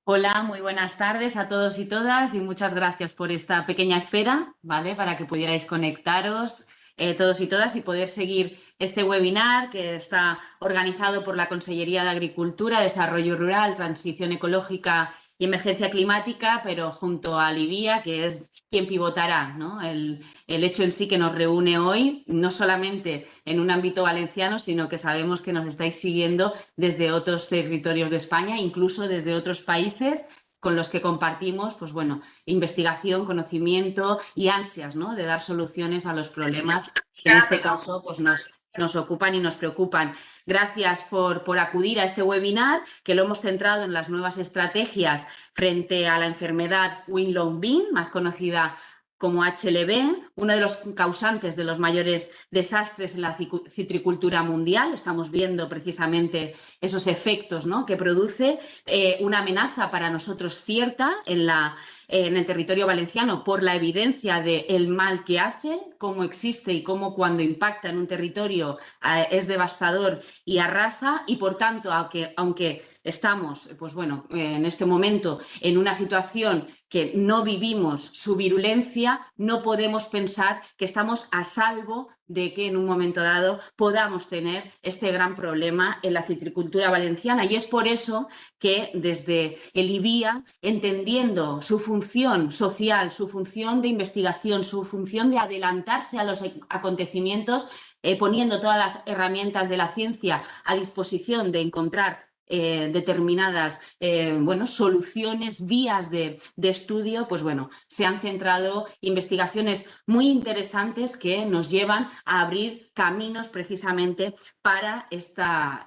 Hola, muy buenas tardes a todos y todas y muchas gracias por esta pequeña espera, ¿vale? Para que pudierais conectaros todos y todas y poder seguir este webinar que está organizado por la Consellería de Agricultura, Desarrollo Rural, Transición Ecológica y Emergencia Climática, pero junto a Livia, que es quien pivotará, ¿no? El hecho en sí que nos reúne hoy, no solamente en un ámbito valenciano, sino que sabemos que nos estáis siguiendo desde otros territorios de España, incluso desde otros países con los que compartimos, pues bueno, investigación, conocimiento y ansias, ¿no? De dar soluciones a los problemas que en este caso pues nos ocupan y nos preocupan. Gracias por acudir a este webinar, que lo hemos centrado en las nuevas estrategias frente a la enfermedad Winlow-Bean, más conocida como HLB, uno de los causantes de los mayores desastres en la citricultura mundial. Estamos viendo precisamente esos efectos, ¿no?, que produce una amenaza para nosotros cierta en el territorio valenciano por la evidencia del mal que hace, cómo existe y cómo cuando impacta en un territorio es devastador y arrasa, y por tanto, aunque estamos, pues bueno, en este momento en una situación que no vivimos su virulencia, no podemos pensar que estamos a salvo de que en un momento dado podamos tener este gran problema en la citricultura valenciana. Y es por eso que desde el IBIA, entendiendo su función social, su función de investigación, su función de adelantarse a los acontecimientos, poniendo todas las herramientas de la ciencia a disposición de encontrar determinadas soluciones, vías de estudio, pues bueno, se han centrado investigaciones muy interesantes que nos llevan a abrir caminos precisamente para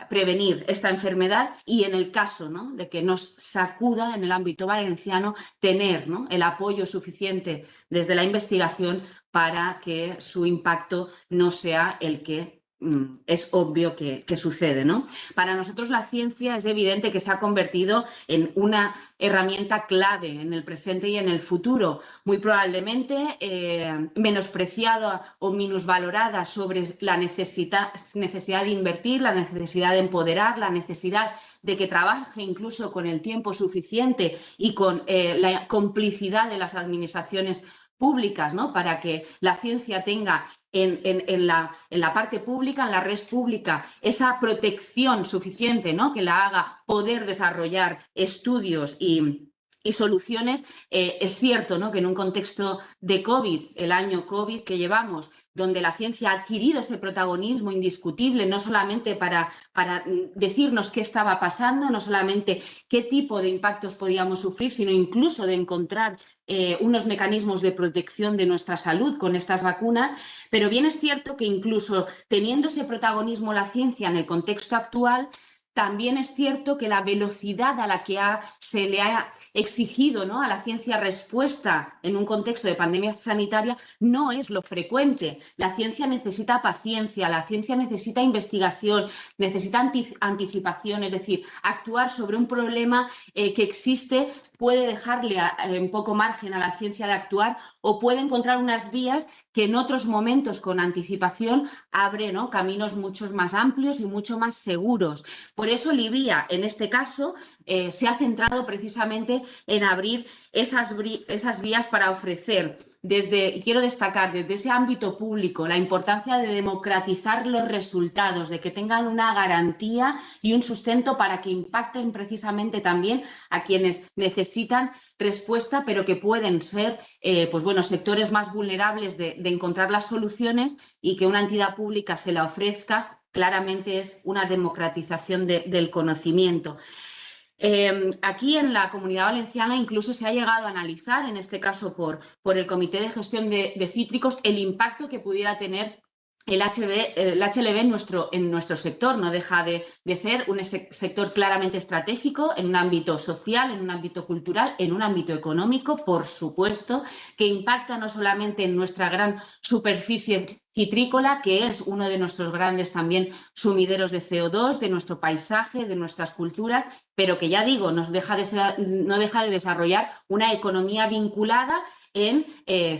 prevenir esta enfermedad y, en el caso, ¿no?, de que nos sacuda en el ámbito valenciano, tener, ¿no?, el apoyo suficiente desde la investigación para que su impacto no sea el que es obvio que sucede, ¿no? Para nosotros la ciencia es evidente que se ha convertido en una herramienta clave en el presente y en el futuro, muy probablemente menospreciada o minusvalorada sobre la necesidad de invertir, la necesidad de empoderar, la necesidad de que trabaje incluso con el tiempo suficiente y con la complicidad de las administraciones públicas, ¿no?, para que la ciencia tenga en la parte pública, en la red pública, esa protección suficiente, ¿no?, que la haga poder desarrollar estudios y soluciones. Es cierto, ¿no?, que en un contexto de COVID, el año COVID que llevamos, donde la ciencia ha adquirido ese protagonismo indiscutible, no solamente para decirnos qué estaba pasando, no solamente qué tipo de impactos podíamos sufrir, sino incluso de encontrar unos mecanismos de protección de nuestra salud con estas vacunas. Pero bien es cierto que incluso teniendo ese protagonismo la ciencia en el contexto actual, también es cierto que la velocidad a la que se le ha exigido, ¿no?, a la ciencia respuesta en un contexto de pandemia sanitaria no es lo frecuente. La ciencia necesita paciencia, la ciencia necesita investigación, necesita anticipación, es decir, actuar sobre un problema que existe puede dejarle un poco margen a la ciencia de actuar, o puede encontrar unas vías que en otros momentos con anticipación abre, ¿no?, caminos mucho más amplios y mucho más seguros. Por eso Livia, en este caso, se ha centrado precisamente en abrir esas vías para ofrecer, y quiero destacar, desde ese ámbito público, la importancia de democratizar los resultados, de que tengan una garantía y un sustento para que impacten precisamente también a quienes necesitan respuesta, pero que pueden ser sectores más vulnerables de encontrar las soluciones, y que una entidad pública se la ofrezca, claramente es una democratización del conocimiento. Aquí en la Comunidad Valenciana incluso se ha llegado a analizar, en este caso por el Comité de Gestión de Cítricos, el impacto que pudiera tener el HLB en nuestro sector. No deja de ser un sector claramente estratégico en un ámbito social, en un ámbito cultural, en un ámbito económico, por supuesto, que impacta no solamente en nuestra gran superficie citrícola, que es uno de nuestros grandes también sumideros de CO2, de nuestro paisaje, de nuestras culturas, pero que, ya digo, no deja de desarrollar una economía vinculada en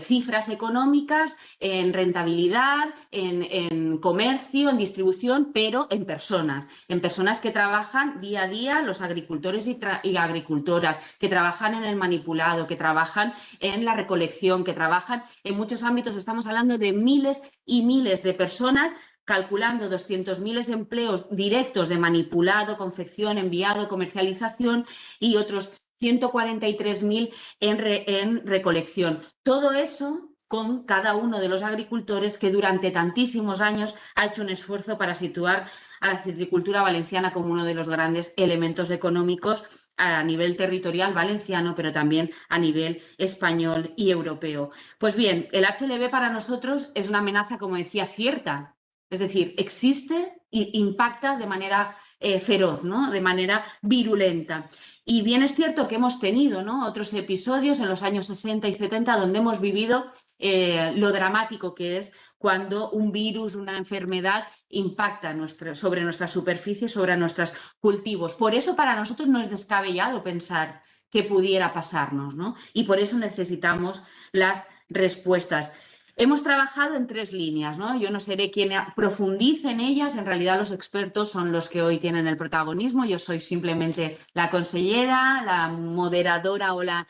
cifras económicas, en rentabilidad, en comercio, en distribución, pero en personas que trabajan día a día, los agricultores y agricultoras, que trabajan en el manipulado, que trabajan en la recolección, que trabajan en muchos ámbitos. Estamos hablando de miles y miles de personas, calculando 200.000 empleos directos de manipulado, confección, enviado, comercialización y otros 143.000 en recolección. Todo eso con cada uno de los agricultores que durante tantísimos años ha hecho un esfuerzo para situar a la citricultura valenciana como uno de los grandes elementos económicos a nivel territorial valenciano, pero también a nivel español y europeo. Pues bien, el HLB para nosotros es una amenaza, como decía, cierta. Es decir, existe e impacta de manera feroz, ¿no? De manera virulenta. Y bien es cierto que hemos tenido, ¿no?, otros episodios en los años 60 y 70 donde hemos vivido lo dramático que es cuando un virus, una enfermedad impacta sobre nuestra superficie, sobre nuestros cultivos. Por eso para nosotros no es descabellado pensar que pudiera pasarnos, ¿no? Y por eso necesitamos las respuestas. Hemos trabajado en 3 líneas, ¿no? Yo no seré quien profundice en ellas, en realidad los expertos son los que hoy tienen el protagonismo, yo soy simplemente la consellera, la moderadora o la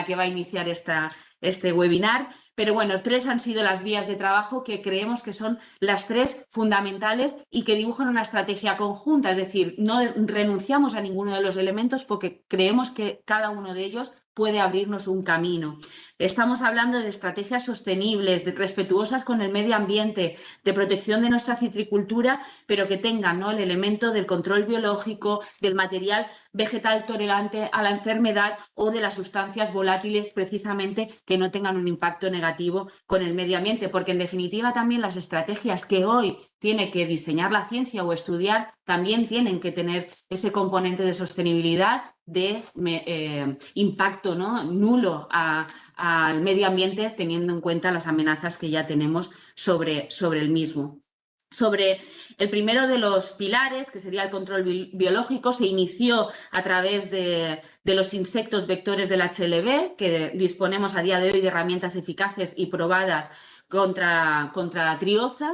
que va a iniciar este webinar. Pero bueno, 3 han sido las vías de trabajo que creemos que son las 3 fundamentales y que dibujan una estrategia conjunta, es decir, no renunciamos a ninguno de los elementos porque creemos que cada uno de ellos puede abrirnos un camino. Estamos hablando de estrategias sostenibles, respetuosas con el medio ambiente, de protección de nuestra citricultura, pero que tengan, ¿no?, el elemento del control biológico, del material vegetal tolerante a la enfermedad o de las sustancias volátiles, precisamente, que no tengan un impacto negativo con el medio ambiente, porque en definitiva también las estrategias que hoy tiene que diseñar la ciencia o estudiar también tienen que tener ese componente de sostenibilidad, de impacto, ¿no?, nulo al medio ambiente, teniendo en cuenta las amenazas que ya tenemos sobre el mismo. Sobre el primero de los pilares, que sería el control biológico, se inició a través de los insectos vectores del HLB, que disponemos a día de hoy de herramientas eficaces y probadas contra la trioza.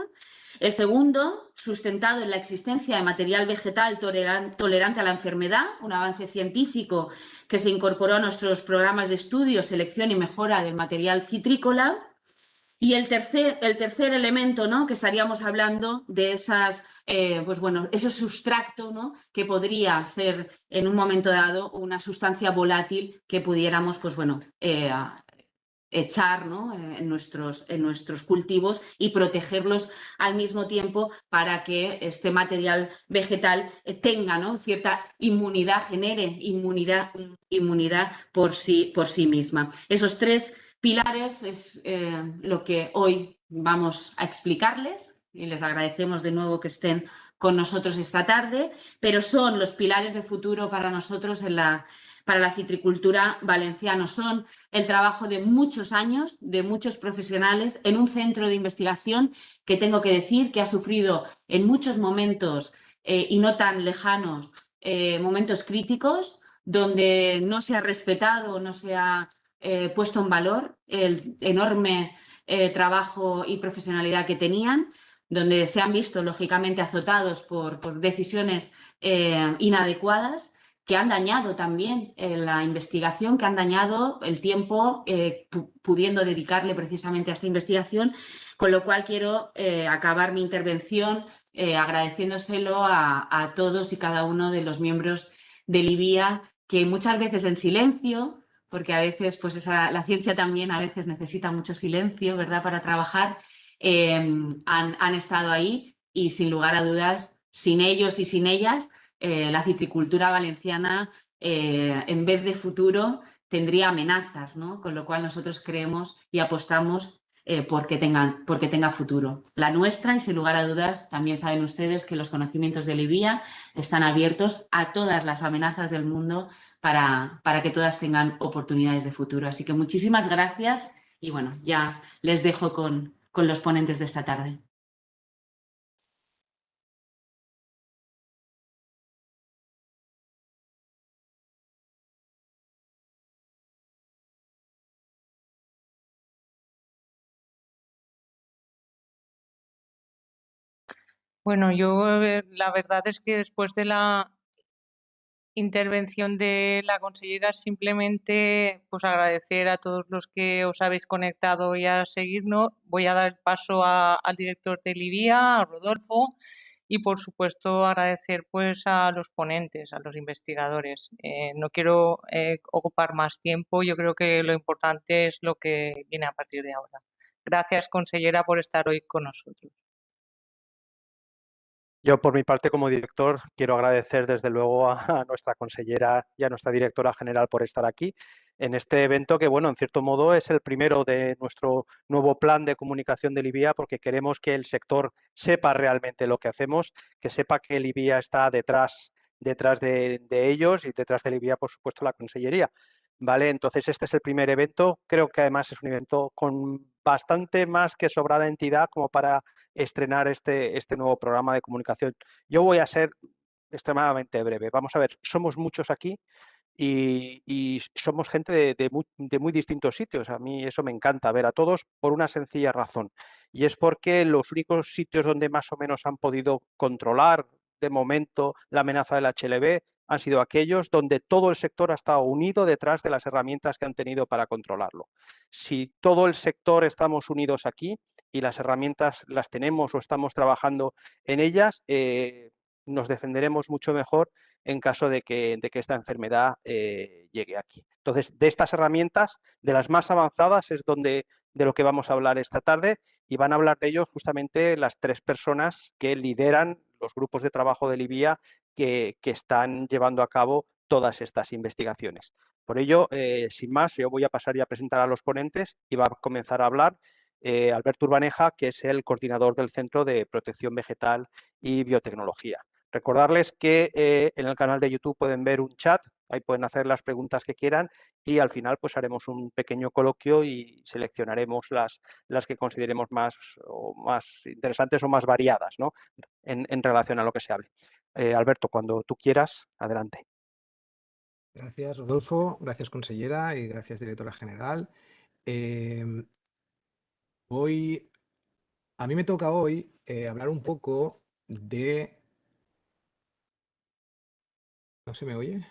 El segundo, sustentado en la existencia de material vegetal tolerante a la enfermedad, un avance científico que se incorporó a nuestros programas de estudio, selección y mejora del material citrícola. Y el tercer elemento, ¿no?, que estaríamos hablando de ese sustracto, ¿no?, que podría ser en un momento dado una sustancia volátil que pudiéramos echar, ¿no?, en nuestros cultivos y protegerlos al mismo tiempo para que este material vegetal tenga, ¿no?, cierta inmunidad, genere inmunidad por sí misma. Esos 3 pilares es lo que hoy vamos a explicarles y les agradecemos de nuevo que estén con nosotros esta tarde, pero son los pilares de futuro para nosotros para la citricultura valenciana. Son el trabajo de muchos años, de muchos profesionales, en un centro de investigación que tengo que decir que ha sufrido en muchos momentos y no tan lejanos, momentos críticos, donde no se ha respetado, no se ha puesto en valor el enorme trabajo y profesionalidad que tenían, donde se han visto lógicamente azotados por decisiones inadecuadas, que han dañado también la investigación, que han dañado el tiempo pudiendo dedicarle precisamente a esta investigación, con lo cual quiero acabar mi intervención agradeciéndoselo a todos y cada uno de los miembros del IBIA, que muchas veces en silencio, porque a veces pues la ciencia también a veces necesita mucho silencio, ¿verdad?, para trabajar, han estado ahí y sin lugar a dudas, sin ellos y sin ellas, la citricultura valenciana en vez de futuro tendría amenazas, ¿no?, con lo cual nosotros creemos y apostamos porque tenga futuro. La nuestra, y sin lugar a dudas, también saben ustedes que los conocimientos del IBIA están abiertos a todas las amenazas del mundo para que todas tengan oportunidades de futuro. Así que muchísimas gracias y bueno, ya les dejo con los ponentes de esta tarde. Bueno, yo la verdad es que después de la intervención de la consellera, simplemente pues agradecer a todos los que os habéis conectado y a seguirnos. Voy a dar el paso al director del IBIA, a Rodolfo, y por supuesto agradecer pues a los ponentes, a los investigadores. No quiero ocupar más tiempo, yo creo que lo importante es lo que viene a partir de ahora. Gracias, consellera, por estar hoy con nosotros. Yo, por mi parte, como director, quiero agradecer desde luego a nuestra consellera y a nuestra directora general por estar aquí en este evento que, bueno, en cierto modo es el primero de nuestro nuevo plan de comunicación del IBIA, porque queremos que el sector sepa realmente lo que hacemos, que sepa que el IBIA está detrás de ellos y detrás del IBIA, por supuesto, la consellería. ¿Vale? Entonces, este es el primer evento. Creo que además es un evento con bastante más que sobrada entidad como para estrenar este nuevo programa de comunicación. Yo voy a ser extremadamente breve. Vamos a ver, somos muchos aquí y somos gente de muy distintos sitios. A mí eso me encanta, ver a todos por una sencilla razón. Y es porque los únicos sitios donde más o menos han podido controlar de momento la amenaza del HLB han sido aquellos donde todo el sector ha estado unido detrás de las herramientas que han tenido para controlarlo. Si todo el sector estamos unidos aquí y las herramientas las tenemos o estamos trabajando en ellas, nos defenderemos mucho mejor en caso de que esta enfermedad llegue aquí. Entonces, de estas herramientas, de las más avanzadas, es de lo que vamos a hablar esta tarde, y van a hablar de ello justamente las tres personas que lideran los grupos de trabajo del IBIA que están llevando a cabo todas estas investigaciones. Por ello, sin más, yo voy a pasar ya a presentar a los ponentes y va a comenzar a hablar Alberto Urbaneja, que es el coordinador del Centro de Protección Vegetal y Biotecnología. Recordarles que en el canal de YouTube pueden ver un chat, ahí pueden hacer las preguntas que quieran y al final pues haremos un pequeño coloquio y seleccionaremos las que consideremos más interesantes o más variadas, ¿no? en relación a lo que se hable. Alberto, cuando tú quieras, adelante. Gracias, Rodolfo. Gracias, consellera, y gracias, directora general. A mí me toca hoy hablar un poco de... ¿No se me oye?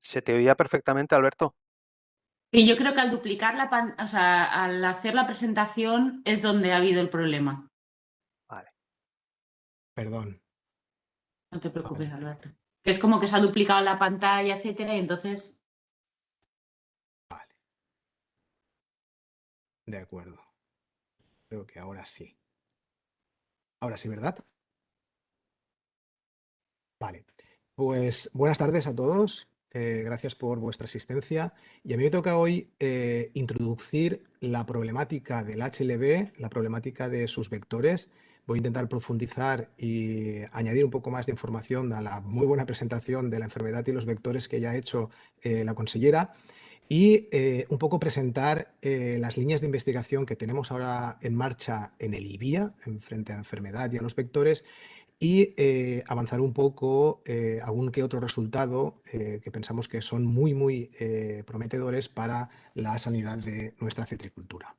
Se te oía perfectamente, Alberto. Y yo creo que al duplicar o sea, al hacer la presentación es donde ha habido el problema. Vale. Perdón. No te preocupes, Vale. Alberto. Que es como que se ha duplicado la pantalla, etcétera, y entonces. Vale. De acuerdo. Creo que ahora sí. Ahora sí, ¿verdad? Vale. Pues buenas tardes a todos. Gracias por vuestra asistencia. Y a mí me toca hoy introducir la problemática del HLB, la problemática de sus vectores. Voy a intentar profundizar y añadir un poco más de información a la muy buena presentación de la enfermedad y los vectores que ya ha hecho la consellera. Y un poco presentar las líneas de investigación que tenemos ahora en marcha en el IBIA, en frente a enfermedad y a los vectores, y avanzar un poco algún que otro resultado que pensamos que son muy prometedores para la sanidad de nuestra citricultura.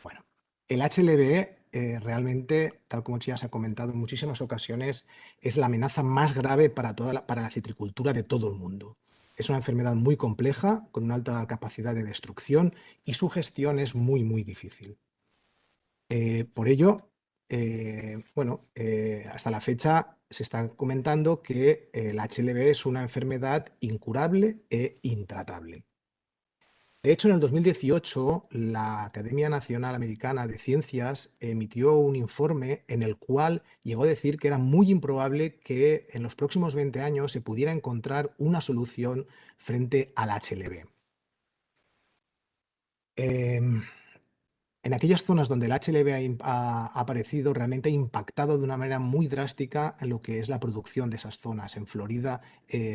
Bueno, el HLB realmente, tal como ya se ha comentado en muchísimas ocasiones, es la amenaza más grave para la citricultura de todo el mundo. Es una enfermedad muy compleja, con una alta capacidad de destrucción, y su gestión es muy difícil. Por ello, hasta la fecha se está comentando que el HLB es una enfermedad incurable e intratable. De hecho, en el 2018, la Academia Nacional Americana de Ciencias emitió un informe en el cual llegó a decir que era muy improbable que en los próximos 20 años se pudiera encontrar una solución frente al HLB. En aquellas zonas donde el HLB ha aparecido, realmente ha impactado de una manera muy drástica en lo que es la producción de esas zonas. En Florida,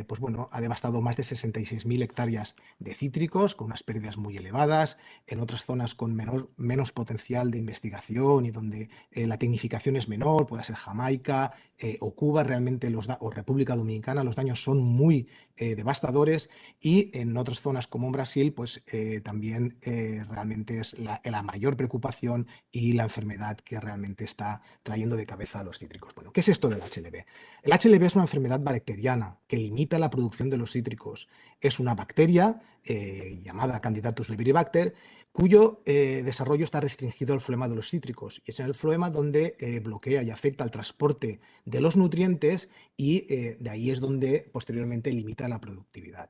pues bueno, ha devastado más de 66.000 hectáreas de cítricos, con unas pérdidas muy elevadas. En otras zonas con menos potencial de investigación y donde la tecnificación es menor, puede ser Jamaica o Cuba, realmente o República Dominicana, los daños son muy devastadores. Y en otras zonas como en Brasil, pues también realmente es la mayor preocupación y la enfermedad que realmente está trayendo de cabeza a los cítricos. Bueno, ¿qué es esto del HLB? El HLB es una enfermedad bacteriana que limita la producción de los cítricos. Es una bacteria llamada Candidatus libribacter, cuyo desarrollo está restringido al floema de los cítricos. Y es en el floema donde bloquea y afecta al transporte de los nutrientes y de ahí es donde posteriormente limita la productividad.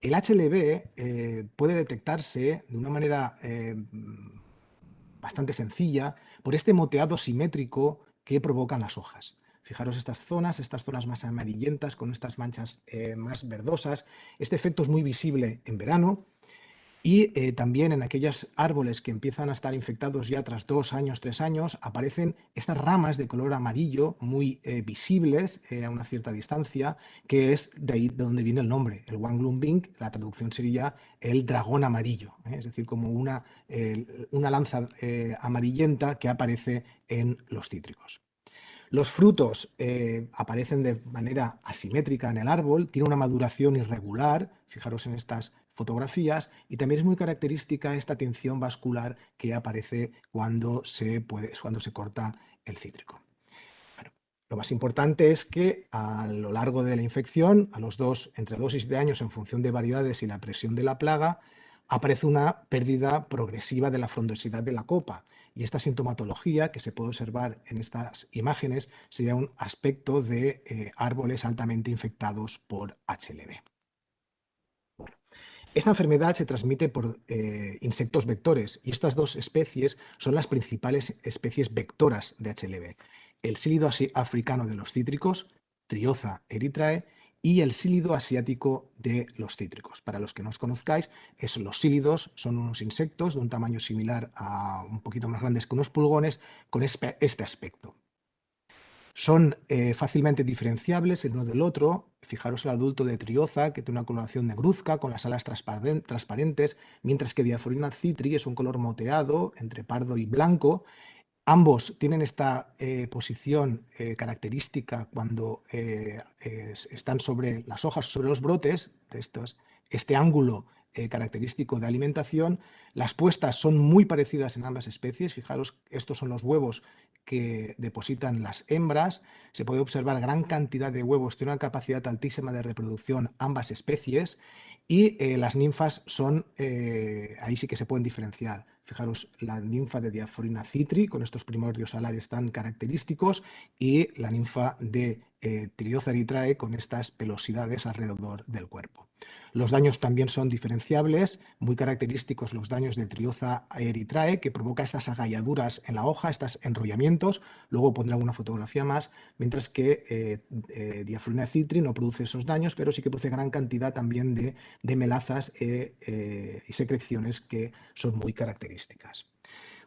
El HLB puede detectarse de una manera bastante sencilla por este moteado simétrico que provocan las hojas. Fijaros estas zonas más amarillentas con estas manchas más verdosas. Este efecto es muy visible en verano y también en aquellos árboles que empiezan a estar infectados ya tras 2 años, 3 años, aparecen estas ramas de color amarillo muy visibles a una cierta distancia, que es de ahí de donde viene el nombre. El Wanglunbing, la traducción sería el dragón amarillo, es decir, como una lanza amarillenta que aparece en los cítricos. Los frutos aparecen de manera asimétrica en el árbol, tiene una maduración irregular, fijaros en estas fotografías, y también es muy característica esta tinción vascular que aparece cuando se corta el cítrico. Bueno, lo más importante es que a lo largo de la infección, entre 2 y 7 años, en función de variedades y la presión de la plaga, aparece una pérdida progresiva de la frondosidad de la copa. Y esta sintomatología que se puede observar en estas imágenes sería un aspecto de árboles altamente infectados por HLB. Esta enfermedad se transmite por insectos vectores y estas 2 especies son las principales especies vectoras de HLB. El sílido africano de los cítricos, Trioza erythrae, y el sílido asiático de los cítricos. Para los que no os conozcáis, los sílidos son unos insectos de un tamaño similar a un poquito más grandes que unos pulgones con este aspecto. Son fácilmente diferenciables el uno del otro. Fijaros el adulto de Trioza, que tiene una coloración negruzca con las alas transparentes, mientras que Diaphorina citri es un color moteado entre pardo y blanco. Ambos tienen esta posición característica cuando están sobre las hojas, sobre los brotes, este ángulo característico de alimentación. Las puestas son muy parecidas en ambas especies. Fijaros, estos son los huevos que depositan las hembras. Se puede observar gran cantidad de huevos, tienen una capacidad altísima de reproducción ambas especies y las ninfas son, ahí sí que se pueden diferenciar. Fijaros, la ninfa de Diaphorina citri con estos primordios alares tan característicos y la ninfa de Trioza erythrae con estas pelosidades alrededor del cuerpo. Los daños también son diferenciables, muy característicos los daños de Trioza erythrae, que provoca estas agalladuras en la hoja, estos enrollamientos. Luego pondré alguna fotografía más, mientras que Diaphorina citri no produce esos daños, pero sí que produce gran cantidad también de melazas y secreciones que son muy características.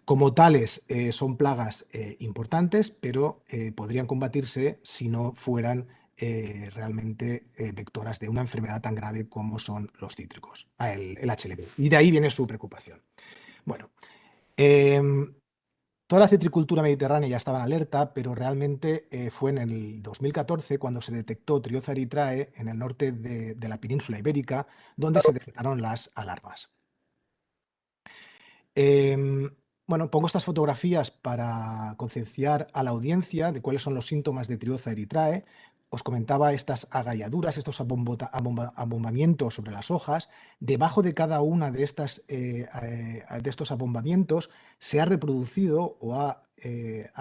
Como tales, son plagas importantes, pero podrían combatirse si no fueran realmente vectoras de una enfermedad tan grave como son los cítricos, el HLB. Y de ahí viene su preocupación. Bueno, toda la citricultura mediterránea ya estaba en alerta, pero realmente fue en el 2014 cuando se detectó Trioza erythrae en el norte de la península ibérica, donde se desataron las alarmas. Bueno, pongo estas fotografías para concienciar a la audiencia de cuáles son los síntomas de Trioza erythrae. Os comentaba estas agalladuras, estos abombamientos sobre las hojas. Debajo de cada una de estos abombamientos se ha reproducido o ha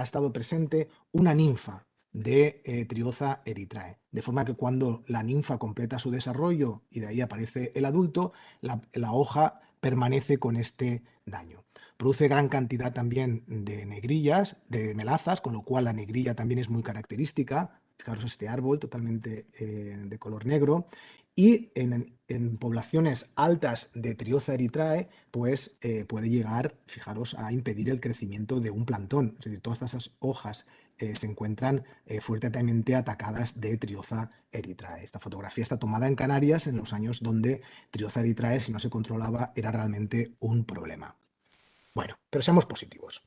estado presente una ninfa de Trioza erythrae. De forma que cuando la ninfa completa su desarrollo y de ahí aparece el adulto, la hoja permanece con este daño. Produce gran cantidad también de negrillas, de melazas, con lo cual la negrilla también es muy característica. Fijaros este árbol totalmente de color negro. y en poblaciones altas de Trioza erythrae, pues puede llegar, fijaros, a impedir el crecimiento de un plantón. Es decir, todas esas hojas se encuentran fuertemente atacadas de Trioza erythrae. Esta fotografía está tomada en Canarias en los años donde Trioza erythrae, si no se controlaba, era realmente un problema. Bueno, pero seamos positivos.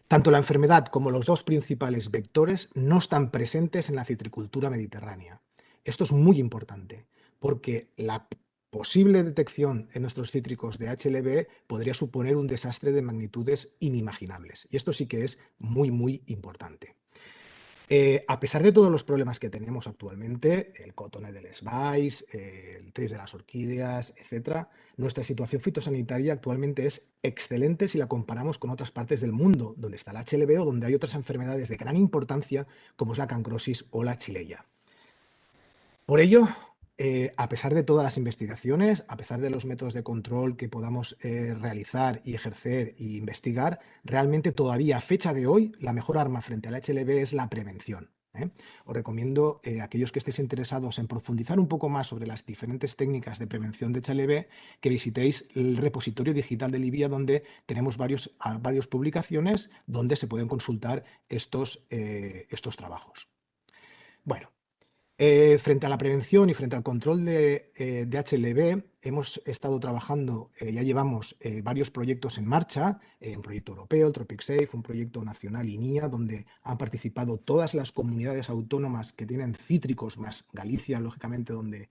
Tanto la enfermedad como los dos principales vectores no están presentes en la citricultura mediterránea. Esto es muy importante, porque la posible detección en nuestros cítricos de HLB podría suponer un desastre de magnitudes inimaginables. Y esto sí que es muy, muy importante. A pesar de todos los problemas que tenemos actualmente, el cotone del Svais, el trips de las orquídeas, etc., nuestra situación fitosanitaria actualmente es excelente si la comparamos con otras partes del mundo, donde está el HLB o donde hay otras enfermedades de gran importancia, como es la cancrosis o la chileya. Por ello, a pesar de todas las investigaciones, a pesar de los métodos de control que podamos realizar y ejercer e investigar, realmente todavía a fecha de hoy la mejor arma frente al HLB es la prevención. Os recomiendo a aquellos que estéis interesados en profundizar un poco más sobre las diferentes técnicas de prevención de HLB, que visitéis el repositorio digital de Livia, donde tenemos varias publicaciones donde se pueden consultar estos trabajos. Bueno. Frente a la prevención y frente al control de HLB, hemos estado trabajando, ya llevamos varios proyectos en marcha, un proyecto europeo, el Tropic Safe, un proyecto nacional INIA, donde han participado todas las comunidades autónomas que tienen cítricos, más Galicia, lógicamente, donde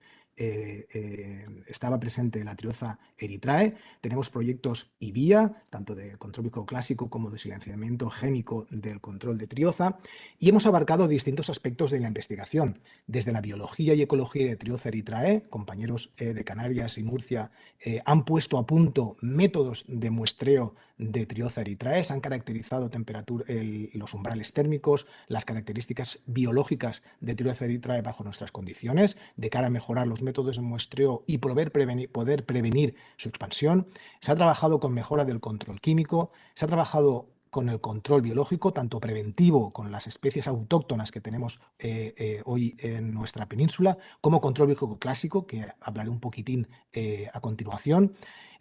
estaba presente la Trioza erythrae. Tenemos proyectos IBIA, tanto de control clásico como de silenciamiento génico del control de Trioza, y hemos abarcado distintos aspectos de la investigación, desde la biología y ecología de Trioza erythrae. Compañeros de Canarias y Murcia han puesto a punto métodos de muestreo de Trioza erythrae, se han caracterizado los umbrales térmicos, las características biológicas de Trioza erythrae bajo nuestras condiciones, de cara a mejorar los métodos de muestreo y poder prevenir su expansión. Se ha trabajado con mejora del control químico, se ha trabajado con el control biológico, tanto preventivo con las especies autóctonas que tenemos hoy en nuestra península, como control biológico clásico, que hablaré un poquitín a continuación.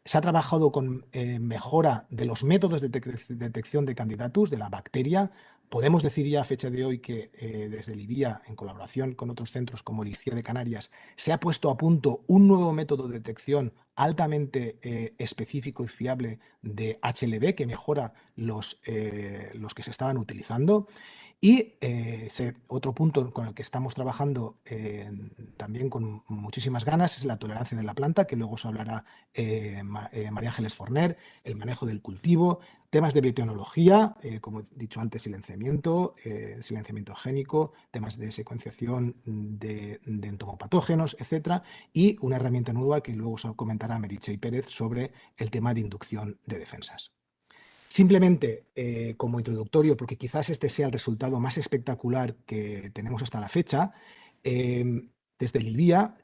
Se ha trabajado con mejora de los métodos de detección de candidatus, de la bacteria. Podemos decir ya a fecha de hoy que desde Livia, en colaboración con otros centros como el ICIA de Canarias, se ha puesto a punto un nuevo método de detección altamente específico y fiable de HLB, que mejora los que se estaban utilizando. Y otro punto con el que estamos trabajando también con muchísimas ganas es la tolerancia de la planta, que luego os hablará María Ángeles Forner, el manejo del cultivo, temas de biotecnología, como he dicho antes, silenciamiento génico, temas de secuenciación de entomopatógenos, etc. Y una herramienta nueva que luego os comentará Meritxell Pérez sobre el tema de inducción de defensas. Simplemente como introductorio, porque quizás este sea el resultado más espectacular que tenemos hasta la fecha, desde Livia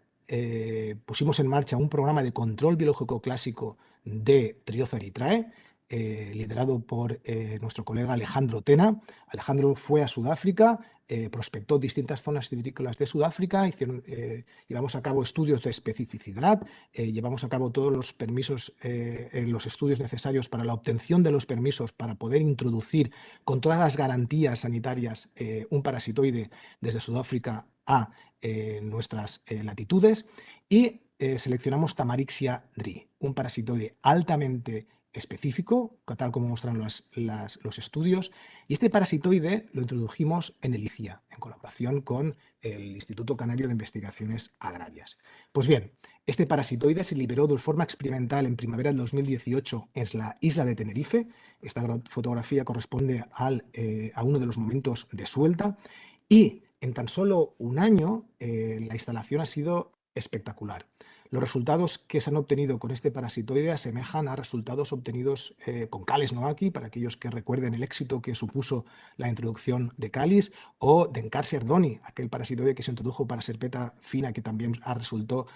pusimos en marcha un programa de control biológico clásico de Trioza erythrae, liderado por nuestro colega Alejandro Tena. Alejandro fue a Sudáfrica, prospectó distintas zonas citrícolas de Sudáfrica, llevamos a cabo estudios de especificidad, llevamos a cabo todos los permisos, los estudios necesarios para la obtención de los permisos para poder introducir con todas las garantías sanitarias un parasitoide desde Sudáfrica a nuestras latitudes, y seleccionamos Tamarixia dri, un parasitoide altamente específico, tal como muestran los estudios, y este parasitoide lo introdujimos en el ICIA, en colaboración con el Instituto Canario de Investigaciones Agrarias. Pues bien, este parasitoide se liberó de forma experimental en primavera del 2018 en la isla de Tenerife. Esta fotografía corresponde a uno de los momentos de suelta, y en tan solo un año la instalación ha sido espectacular. Los resultados que se han obtenido con este parasitoide asemejan a resultados obtenidos con Cales noaki, para aquellos que recuerden el éxito que supuso la introducción de Calis, o de Encarsia erdoni, aquel parasitoide que se introdujo para serpeta fina, que también resultó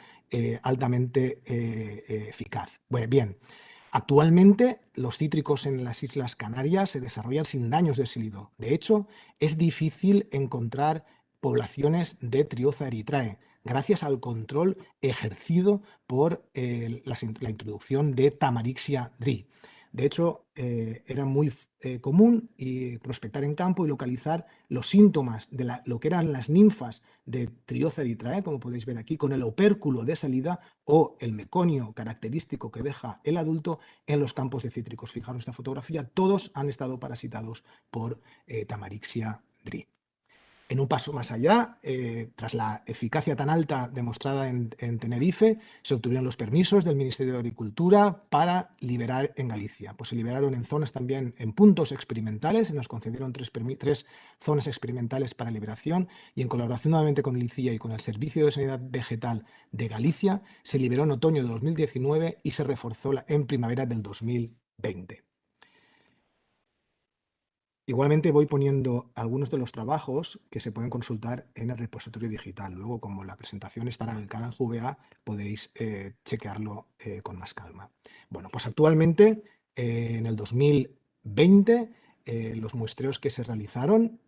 altamente eficaz. Bueno, bien. Actualmente, los cítricos en las Islas Canarias se desarrollan sin daños de sílido. De hecho, es difícil encontrar poblaciones de Trioza erythrae. gracias al control ejercido por la introducción de Tamarixia dri. De hecho, era muy común prospectar en campo y localizar los síntomas de lo que eran las ninfas de Trioza erythrae, como podéis ver aquí, con el opérculo de salida o el meconio característico que deja el adulto en los campos de cítricos. Fijaros esta fotografía, todos han estado parasitados por Tamarixia dri. En un paso más allá, tras la eficacia tan alta demostrada en Tenerife, se obtuvieron los permisos del Ministerio de Agricultura para liberar en Galicia. Pues se liberaron en zonas también, en puntos experimentales, se nos concedieron tres zonas experimentales para liberación y en colaboración nuevamente con el ICIA y con el Servicio de Sanidad Vegetal de Galicia, se liberó en otoño de 2019 y se reforzó en primavera del 2020. Igualmente voy poniendo algunos de los trabajos que se pueden consultar en el repositorio digital. Luego, como la presentación estará en el canal VA, podéis chequearlo con más calma. Bueno, pues actualmente, en el 2020, los muestreos que se realizaron,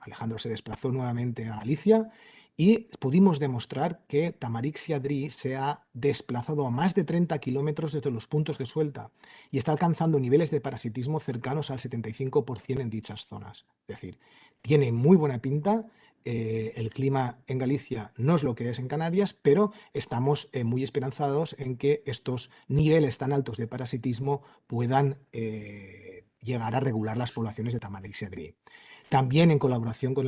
Alejandro se desplazó nuevamente a Galicia y pudimos demostrar que Tamarixia dri se ha desplazado a más de 30 kilómetros desde los puntos de suelta y está alcanzando niveles de parasitismo cercanos al 75% en dichas zonas. Es decir, tiene muy buena pinta. El clima en Galicia no es lo que es en Canarias, pero estamos muy esperanzados en que estos niveles tan altos de parasitismo puedan llegar a regular las poblaciones de Tamarixia dri. También en colaboración con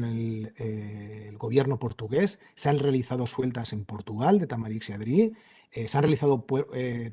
el gobierno portugués se han realizado sueltas en Portugal de Tamarixia dri. Se han realizado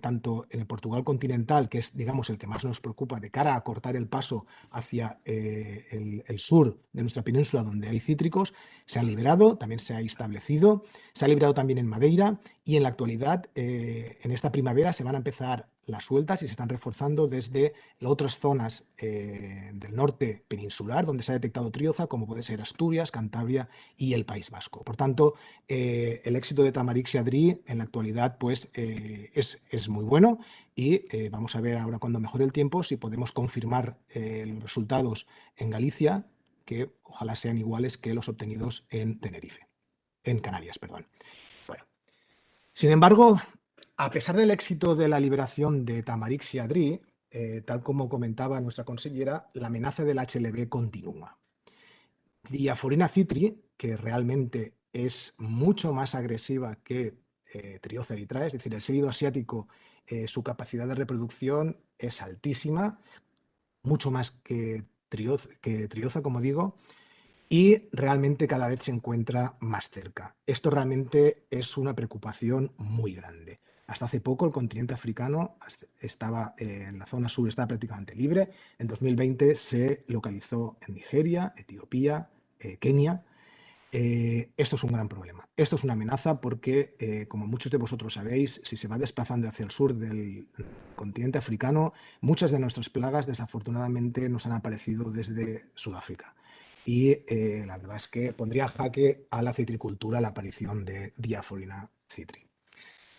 tanto en el Portugal continental, que es, digamos, el que más nos preocupa de cara a cortar el paso hacia el sur de nuestra península, donde hay cítricos, se han liberado, también se ha establecido, se ha liberado también en Madeira y en la actualidad, en esta primavera, se van a empezar las sueltas y se están reforzando desde otras zonas del norte peninsular, donde se ha detectado trioza, como puede ser Asturias, Cantabria y el País Vasco. Por tanto, el éxito de Tamarixia dri en la actualidad pues, es muy bueno y vamos a ver ahora, cuando mejore el tiempo, si podemos confirmar los resultados en Galicia, que ojalá sean iguales que los obtenidos en Canarias, perdón. Bueno, sin embargo, a pesar del éxito de la liberación de Tamarixia dri, tal como comentaba nuestra consellera, la amenaza del HLB continúa. Diaforina citri, que realmente es mucho más agresiva que Trioza erythrae, es decir, el seguido asiático, su capacidad de reproducción es altísima, mucho más que Trioza, como digo, y realmente cada vez se encuentra más cerca. Esto realmente es una preocupación muy grande. Hasta hace poco el continente africano estaba en la zona sur, estaba prácticamente libre. En 2020 se localizó en Nigeria, Etiopía, Kenia. Esto es un gran problema. Esto es una amenaza porque, como muchos de vosotros sabéis, si se va desplazando hacia el sur del continente africano, muchas de nuestras plagas desafortunadamente nos han aparecido desde Sudáfrica. Y la verdad es que pondría en jaque a la citricultura la aparición de Diaforina citri.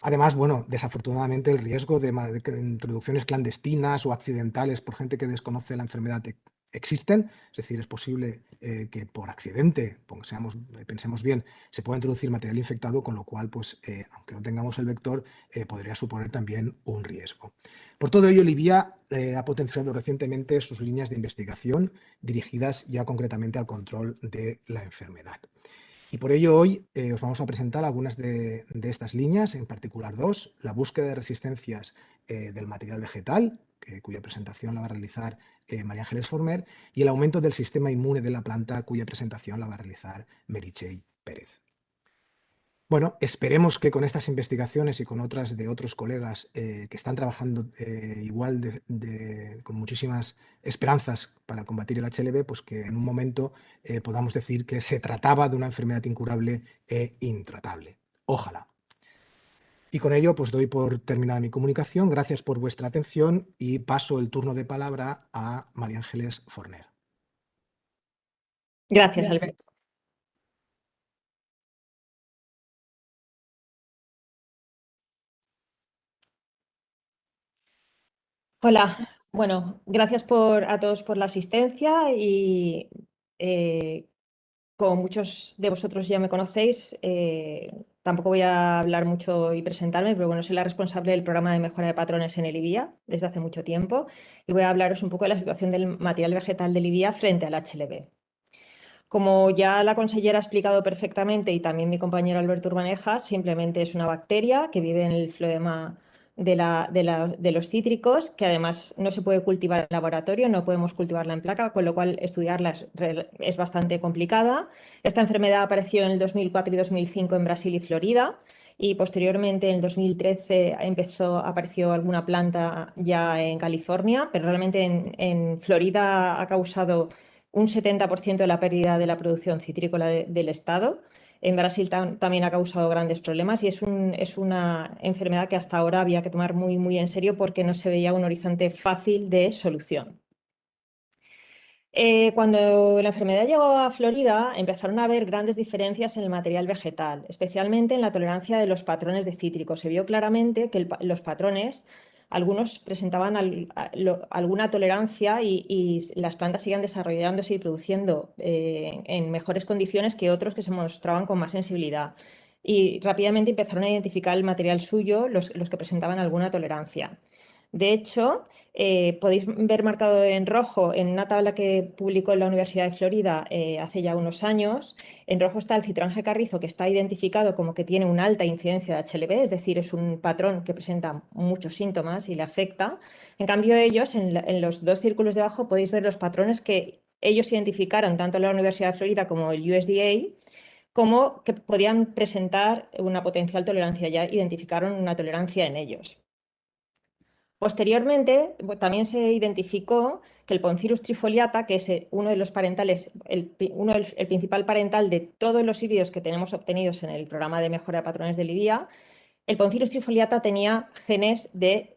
Además, bueno, desafortunadamente el riesgo de introducciones clandestinas o accidentales por gente que desconoce la enfermedad existen, es decir, es posible que por accidente, pensemos bien, se pueda introducir material infectado, con lo cual, pues, aunque no tengamos el vector, podría suponer también un riesgo. Por todo ello, Libia ha potenciado recientemente sus líneas de investigación dirigidas ya concretamente al control de la enfermedad. Y por ello hoy os vamos a presentar algunas de estas líneas, en particular dos: la búsqueda de resistencias del material vegetal, cuya presentación la va a realizar María Ángeles Forner, y el aumento del sistema inmune de la planta, cuya presentación la va a realizar Meritxell Pérez. Bueno, esperemos que con estas investigaciones y con otras de otros colegas que están trabajando igual con muchísimas esperanzas para combatir el HLB, pues que en un momento podamos decir que se trataba de una enfermedad incurable e intratable. Ojalá. Y con ello, pues doy por terminada mi comunicación. Gracias por vuestra atención y paso el turno de palabra a María Ángeles Forner. Gracias, Alberto. Hola, bueno, gracias a todos por la asistencia y como muchos de vosotros ya me conocéis, tampoco voy a hablar mucho y presentarme, pero bueno, soy la responsable del programa de mejora de patrones en el IBIA desde hace mucho tiempo y voy a hablaros un poco de la situación del material vegetal del IBIA frente al HLB. Como ya la consellera ha explicado perfectamente y también mi compañero Alberto Urbaneja, simplemente es una bacteria que vive en el floema de los cítricos, que además no se puede cultivar en laboratorio, no podemos cultivarla en placa, con lo cual estudiarla es bastante complicada. Esta enfermedad apareció en el 2004 y 2005 en Brasil y Florida, y posteriormente en el 2013 apareció alguna planta ya en California, pero realmente en Florida ha causado un 70% de la pérdida de la producción citrícola del estado. En Brasil también ha causado grandes problemas y es una enfermedad que hasta ahora había que tomar muy, muy en serio porque no se veía un horizonte fácil de solución. Cuando la enfermedad llegó a Florida, empezaron a haber grandes diferencias en el material vegetal, especialmente en la tolerancia de los patrones de cítricos. Se vio claramente que los patrones, algunos presentaban alguna tolerancia y las plantas siguen desarrollándose y produciendo en mejores condiciones que otros que se mostraban con más sensibilidad. Y rápidamente empezaron a identificar el material suyo, los que presentaban alguna tolerancia. De hecho, podéis ver marcado en rojo en una tabla que publicó en la Universidad de Florida hace ya unos años. En rojo está el citrón G. carrizo, que está identificado como que tiene una alta incidencia de HLB, es decir, es un patrón que presenta muchos síntomas y le afecta. En cambio, ellos, en los dos círculos de abajo, podéis ver los patrones que ellos identificaron, tanto en la Universidad de Florida como el USDA, como que podían presentar una potencial tolerancia. Ya identificaron una tolerancia en ellos. Posteriormente, también se identificó que el Poncirus trifoliata, que es uno de los parentales, el principal parental de todos los híbridos que tenemos obtenidos en el programa de mejora de patrones del IBIA, el Poncirus trifoliata tenía genes de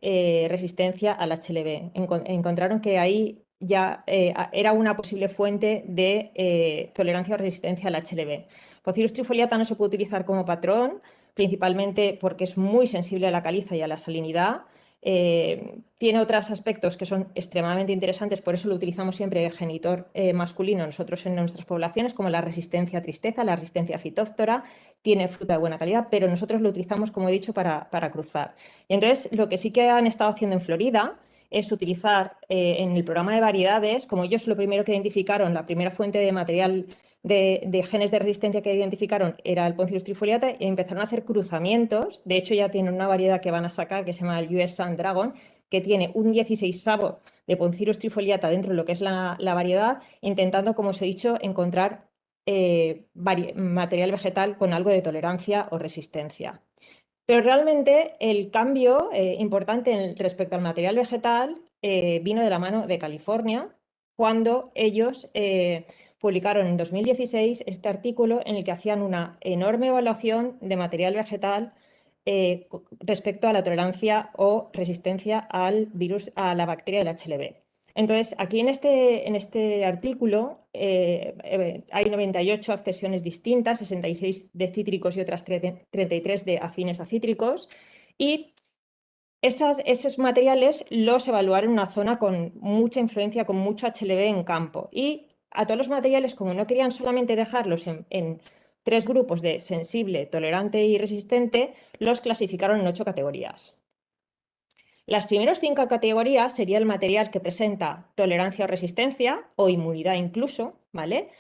resistencia al HLB. Encontraron que ahí ya era una posible fuente de tolerancia o resistencia al HLB. Poncirus trifoliata no se puede utilizar como patrón, principalmente porque es muy sensible a la caliza y a la salinidad. Tiene otros aspectos que son extremadamente interesantes, por eso lo utilizamos siempre de genitor masculino nosotros en nuestras poblaciones, como la resistencia a tristeza, la resistencia a fitóftora, tiene fruta de buena calidad, pero nosotros lo utilizamos, como he dicho, para cruzar. Y entonces, lo que sí que han estado haciendo en Florida es utilizar en el programa de variedades, como ellos lo primero que identificaron, la primera fuente de material de genes de resistencia que identificaron era el Poncirus trifoliata y empezaron a hacer cruzamientos. De hecho, ya tienen una variedad que van a sacar que se llama el US Sun Dragon, que tiene un 16avo de Poncirus trifoliata dentro de lo que es la variedad, intentando, como os he dicho, encontrar material vegetal con algo de tolerancia o resistencia. Pero realmente el cambio importante respecto al material vegetal vino de la mano de California, cuando ellos publicaron en 2016 este artículo en el que hacían una enorme evaluación de material vegetal respecto a la tolerancia o resistencia al virus, a la bacteria del HLB. Entonces, aquí en este artículo hay 98 accesiones distintas, 66 de cítricos y otras 33 de afines a cítricos, y esos materiales los evaluaron en una zona con mucha influencia, con mucho HLB en campo. Y a todos los materiales, como no querían solamente dejarlos en 3 grupos de sensible, tolerante y resistente, los clasificaron en 8 categorías. Las primeras 5 categorías sería el material que presenta tolerancia o resistencia, o inmunidad incluso, ¿vale?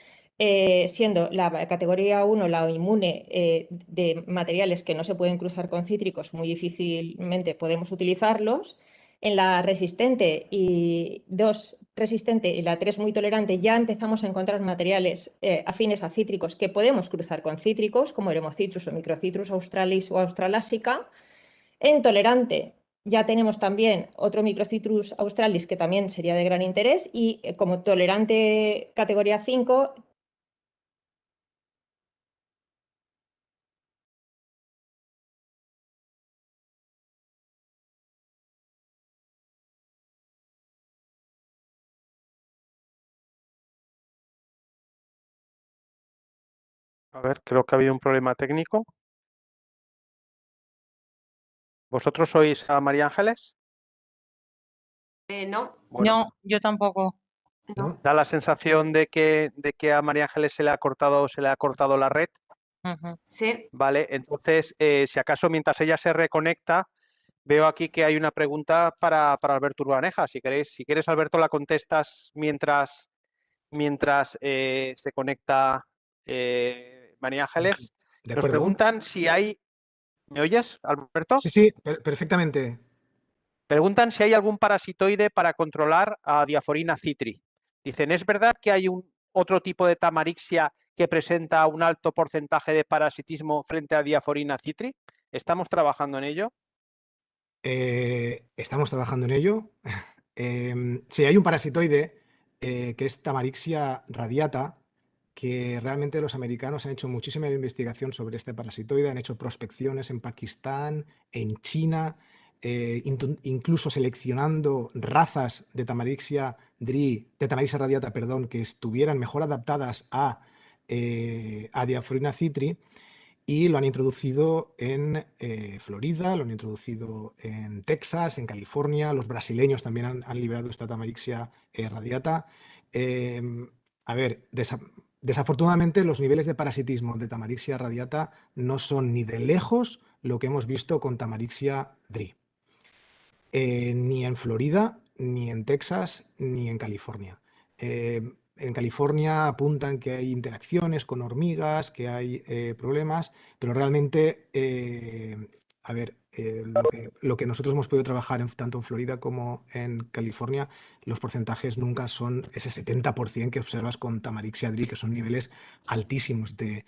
Siendo la categoría 1 la inmune de materiales que no se pueden cruzar con cítricos, muy difícilmente podemos utilizarlos. En la resistente y 2 resistente y la 3 muy tolerante ya empezamos a encontrar materiales afines a cítricos que podemos cruzar con cítricos, como el Hemocitrus o Microcitrus australis o australásica. En tolerante ya tenemos también otro Microcitrus australis que también sería de gran interés y como tolerante categoría 5 A ver, creo que ha habido un problema técnico. ¿Vosotros sois a María Ángeles? no. Bueno, No, yo tampoco. ¿no? Da la sensación de que a María Ángeles se le ha cortado la red, Ujú. Sí. ¿vale? Entonces, si acaso mientras ella se reconecta, veo aquí que hay una pregunta para Alberto Urbaneja. Si quieres, Alberto, la contestas mientras se conecta María Ángeles. ¿De Nos acuerdo? preguntan si hay... ¿Me oyes, Alberto? Sí, sí, perfectamente. Preguntan si hay algún parasitoide para controlar a Diaforina citri. Dicen, ¿es verdad que hay otro tipo de tamarixia que presenta un alto porcentaje de parasitismo frente a Diaforina citri? ¿Estamos trabajando en ello? Estamos trabajando en ello. Sí, hay un parasitoide que es Tamarixia radiata, que realmente los americanos han hecho muchísima investigación sobre este parasitoide, han hecho prospecciones en Pakistán, en China, incluso seleccionando razas de Tamarixia radiata, perdón, que estuvieran mejor adaptadas a Diaforina citri. Y lo han introducido en Florida, lo han introducido en Texas, en California. Los brasileños también han liberado esta Tamarixia radiata. A ver, desafortunadamente los niveles de parasitismo de Tamarixia radiata no son ni de lejos lo que hemos visto con Tamarixia dri. Ni en Florida, ni en Texas, ni en California. En California apuntan que hay interacciones con hormigas, que hay problemas, pero realmente, a ver, lo que nosotros hemos podido trabajar tanto en Florida como en California, los porcentajes nunca son ese 70% que observas con Tamarixia dri, que son niveles altísimos de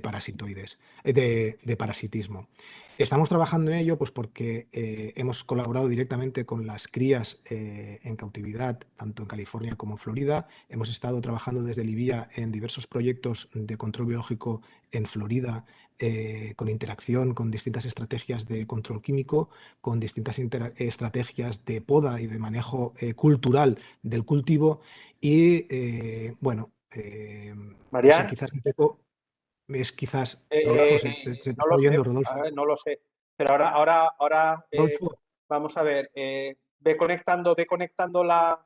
parasitoides, de parasitismo. Estamos trabajando en ello pues porque hemos colaborado directamente con las crías en cautividad, tanto en California como en Florida. Hemos estado trabajando desde Libia en diversos proyectos de control biológico en Florida, con interacción con distintas estrategias de control químico, con distintas estrategias de poda y de manejo cultural del cultivo. Y bueno, no sé, Marian, quizás un poco es quizás, Rodolfo, se te no está lo sé, oyendo, Rodolfo. no lo sé. Pero ahora Rodolfo, vamos a ver, ve conectando la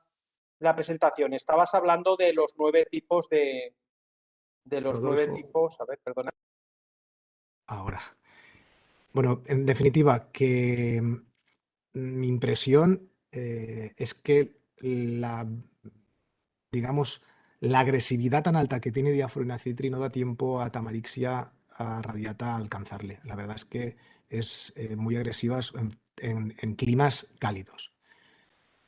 presentación. Estabas hablando de los 9 tipos Rodolfo, a ver, perdona. ahora. Bueno, en definitiva, que mi impresión es que digamos, la agresividad tan alta que tiene Diaforina citri no da tiempo a Tamarixia radiata a alcanzarle. La verdad es que es muy agresiva en climas cálidos.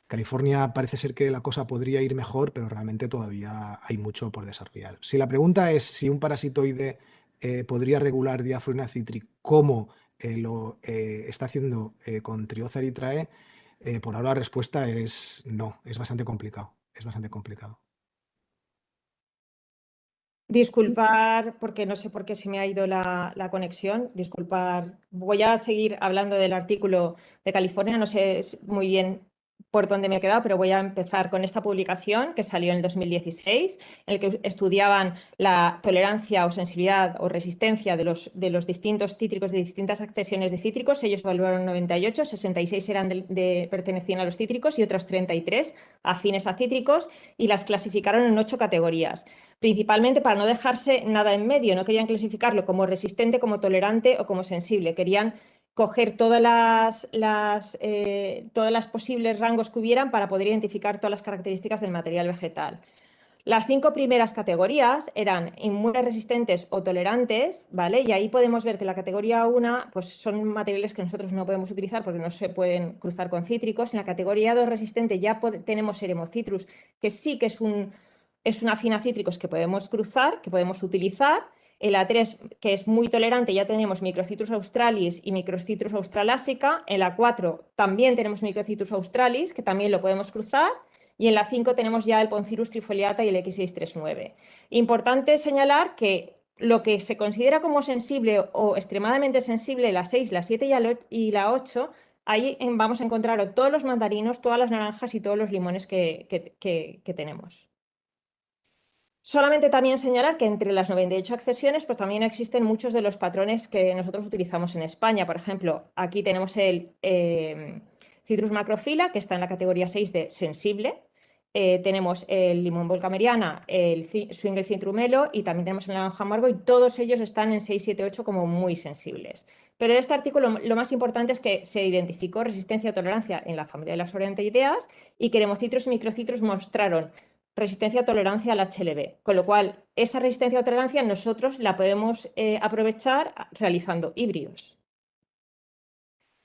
California parece ser que la cosa podría ir mejor, pero realmente todavía hay mucho por desarrollar. Si la pregunta es si un parasitoide podría regular Diaforina citri como lo está haciendo con Trioza erythrae, por ahora la respuesta es no, es bastante complicado. Es bastante complicado. Disculpar, porque no sé por qué se me ha ido la conexión. Disculpar, voy a seguir hablando del artículo de California. No sé muy bien por dónde me he quedado, pero voy a empezar con esta publicación que salió en el 2016, en el que estudiaban la tolerancia o sensibilidad o resistencia de los distintos cítricos de distintas accesiones de cítricos. Ellos evaluaron 98, 66 pertenecían a los cítricos y otros 33 afines a cítricos, y las clasificaron en 8 categorías. Principalmente para no dejarse nada en medio, no querían clasificarlo como resistente, como tolerante o como sensible, querían coger todas las posibles rangos que hubieran para poder identificar todas las características del material vegetal. Las 5 primeras categorías eran inmunes, resistentes o tolerantes, ¿vale? Y ahí podemos ver que la categoría 1 pues son materiales que nosotros no podemos utilizar porque no se pueden cruzar con cítricos. En la categoría 2 resistente ya tenemos Eremocitrus, que sí que es una afina cítricos que podemos cruzar, que podemos utilizar. En la 3, que es muy tolerante, ya tenemos Microcitrus australis y Microcitrus australasica. En la 4 también tenemos Microcitrus australis, que también lo podemos cruzar. Y en la 5 tenemos ya el Poncirus trifoliata y el X639. Importante señalar que lo que se considera como sensible o extremadamente sensible, la 6, la 7 y la 8, ahí vamos a encontrar todos los mandarinos, todas las naranjas y todos los limones que tenemos. Solamente también señalar que entre las 98 accesiones pues también existen muchos de los patrones que nosotros utilizamos en España. Por ejemplo, aquí tenemos el Citrus macrophylla, que está en la categoría 6 de sensible, tenemos el limón volcameriana, el swingle cintrumelo y también tenemos el naranja amargo, y todos ellos están en 6, 7, 8 como muy sensibles. Pero de este artículo lo más importante es que se identificó resistencia o tolerancia en la familia de las orianteidídeas y que eremocitros y microcitros mostraron resistencia o tolerancia al HLB, con lo cual esa resistencia o tolerancia nosotros la podemos aprovechar realizando híbridos.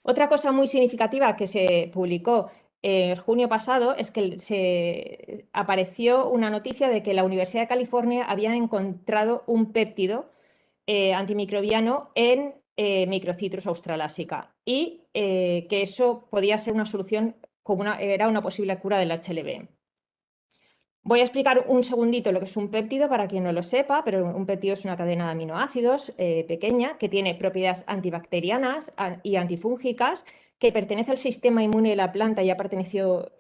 Otra cosa muy significativa que se publicó en junio pasado es que se apareció una noticia de que la Universidad de California había encontrado un péptido antimicrobiano en Microcitrus australasica y que eso podía ser una solución, era una posible cura del HLB. Voy a explicar un segundito lo que es un péptido para quien no lo sepa, pero un péptido es una cadena de aminoácidos pequeña que tiene propiedades antibacterianas y antifúngicas, que pertenece al sistema inmune de la planta y ha pertenecido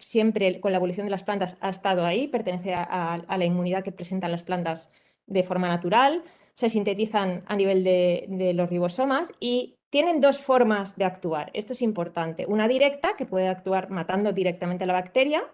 siempre con la evolución de las plantas, ha estado ahí, pertenece a la inmunidad que presentan las plantas de forma natural, se sintetizan a nivel de los ribosomas y tienen dos formas de actuar. Esto es importante. Una directa, que puede actuar matando directamente a la bacteria.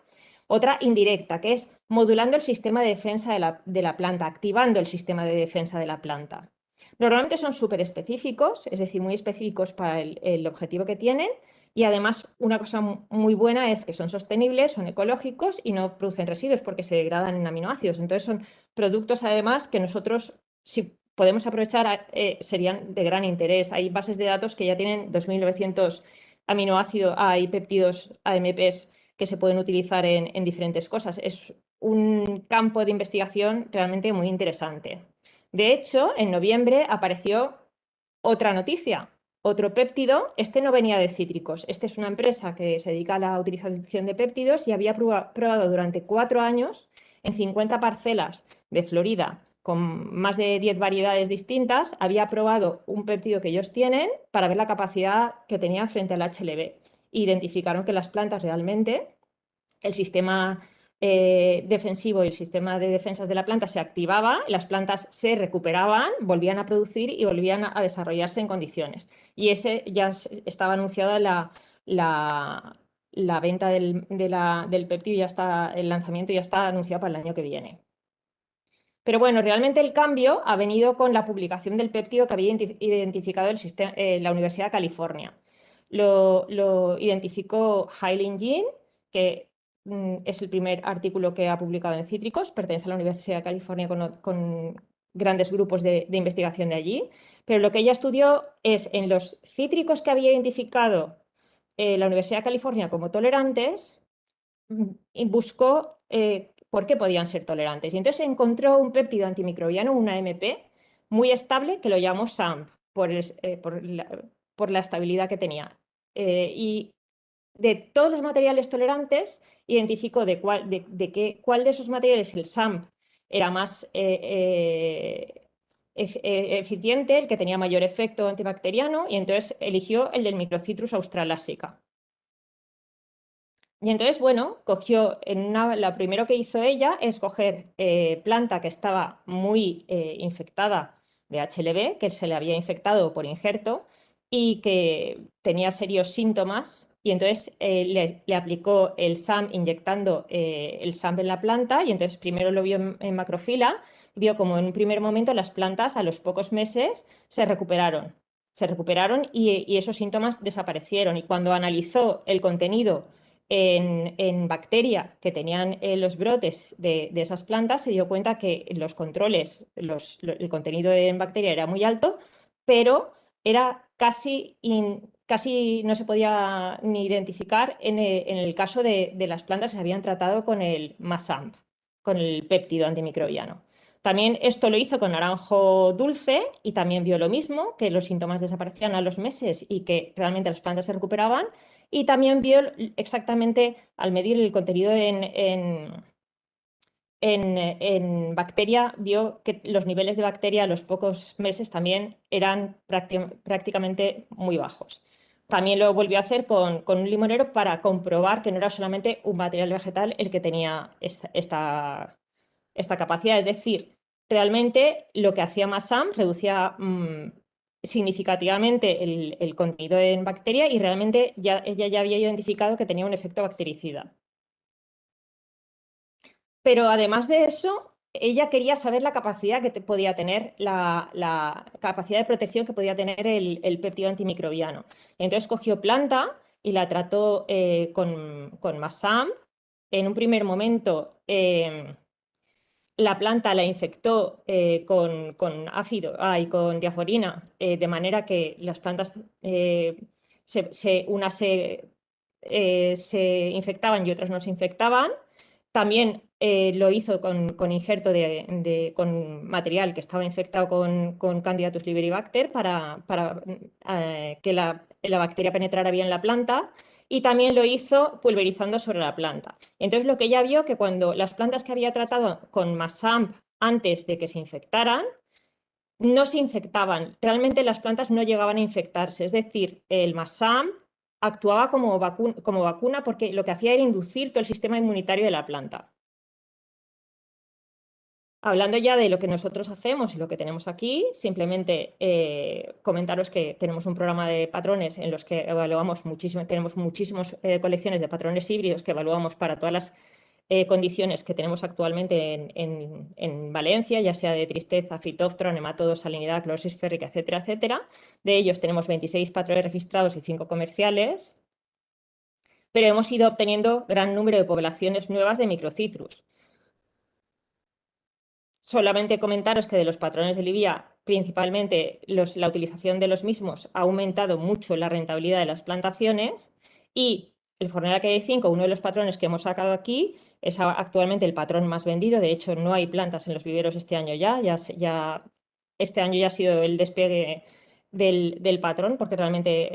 Otra indirecta, que es modulando el sistema de defensa de la planta, activando el sistema de defensa de la planta. Normalmente son súper específicos, es decir, muy específicos para el objetivo que tienen, y además una cosa muy buena es que son sostenibles, son ecológicos y no producen residuos porque se degradan en aminoácidos. Entonces son productos además que nosotros, si podemos aprovechar, serían de gran interés. Hay bases de datos que ya tienen 2.900 aminoácidos, hay péptidos AMPs que se pueden utilizar en diferentes cosas. Es un campo de investigación realmente muy interesante. De hecho, en noviembre apareció otra noticia, otro péptido. Este no venía de cítricos. Esta es una empresa que se dedica a la utilización de péptidos y había probado durante 4 años en 50 parcelas de Florida con más de 10 variedades distintas. Había probado un péptido que ellos tienen para ver la capacidad que tenía frente al HLB. Identificaron que las plantas realmente, el sistema defensivo y el sistema de defensas de la planta se activaba, las plantas se recuperaban, volvían a producir y volvían a desarrollarse en condiciones. Y ese ya estaba anunciada la venta del péptido, ya está, el lanzamiento ya está anunciado para el año que viene. Pero bueno, realmente el cambio ha venido con la publicación del péptido que había identificado la Universidad de California. Lo identificó Hailin Jin, que es el primer artículo que ha publicado en Cítricos, pertenece a la Universidad de California con grandes grupos de investigación de allí, pero lo que ella estudió es en los cítricos que había identificado la Universidad de California como tolerantes, y buscó por qué podían ser tolerantes. Y entonces encontró un péptido antimicrobiano, una AMP, muy estable, que lo llamó SAMP, por la estabilidad que tenía. Y de todos los materiales tolerantes, identificó cuál de esos materiales el SAMP era más eficiente, el que tenía mayor efecto antibacteriano, y entonces eligió el del Microcitrus australasica. Y entonces, bueno, cogió lo primero que hizo ella es coger planta que estaba muy infectada de HLB, que se le había infectado por injerto y que tenía serios síntomas, y entonces le aplicó el SAM inyectando el SAM en la planta, y entonces primero lo vio en macrofila, vio como en un primer momento las plantas a los pocos meses se recuperaron y esos síntomas desaparecieron, y cuando analizó el contenido en bacteria que tenían los brotes de esas plantas, se dio cuenta que los controles, el contenido en bacteria era muy alto, pero era casi no se podía ni identificar en el caso de las plantas que se habían tratado con el MASAMP, con el péptido antimicrobiano. También esto lo hizo con naranjo dulce y también vio lo mismo, que los síntomas desaparecían a los meses y que realmente las plantas se recuperaban. Y también vio exactamente, al medir el contenido en bacteria, vio que los niveles de bacteria a los pocos meses también eran prácticamente muy bajos. También lo volvió a hacer con un limonero para comprobar que no era solamente un material vegetal el que tenía esta capacidad. Es decir, realmente lo que hacía MASAM reducía significativamente el contenido en bacteria, y realmente ella ya había identificado que tenía un efecto bactericida. Pero además de eso, ella quería saber la capacidad que podía tener, la capacidad de protección que podía tener el péptido antimicrobiano. Entonces cogió planta y la trató con Masamp. En un primer momento la planta la infectó con ácido y con diaforina, de manera que las plantas unas se infectaban y otras no se infectaban. También lo hizo con injerto con material que estaba infectado con Candidatus liberibacter para que la bacteria penetrara bien en la planta, y también lo hizo pulverizando sobre la planta. Entonces lo que ella vio que cuando las plantas que había tratado con Masamp antes de que se infectaran, no se infectaban. Realmente las plantas no llegaban a infectarse. Es decir, el Masamp actuaba como vacuna porque lo que hacía era inducir todo el sistema inmunitario de la planta. Hablando ya de lo que nosotros hacemos y lo que tenemos aquí, simplemente comentaros que tenemos un programa de patrones en los que evaluamos muchísimo, tenemos muchísimas colecciones de patrones híbridos que evaluamos para todas las condiciones que tenemos actualmente en Valencia, ya sea de tristeza, fitóftora, nematodos, salinidad, clorosis férrica, etcétera, etcétera. De ellos tenemos 26 patrones registrados y 5 comerciales, pero hemos ido obteniendo gran número de poblaciones nuevas de microcitrus. Solamente comentaros que de los patrones de Libia, principalmente la utilización de los mismos ha aumentado mucho la rentabilidad de las plantaciones, y el Fornella KD5, uno de los patrones que hemos sacado aquí, es actualmente el patrón más vendido. De hecho, no hay plantas en los viveros este año este año ya ha sido el despegue del patrón, porque realmente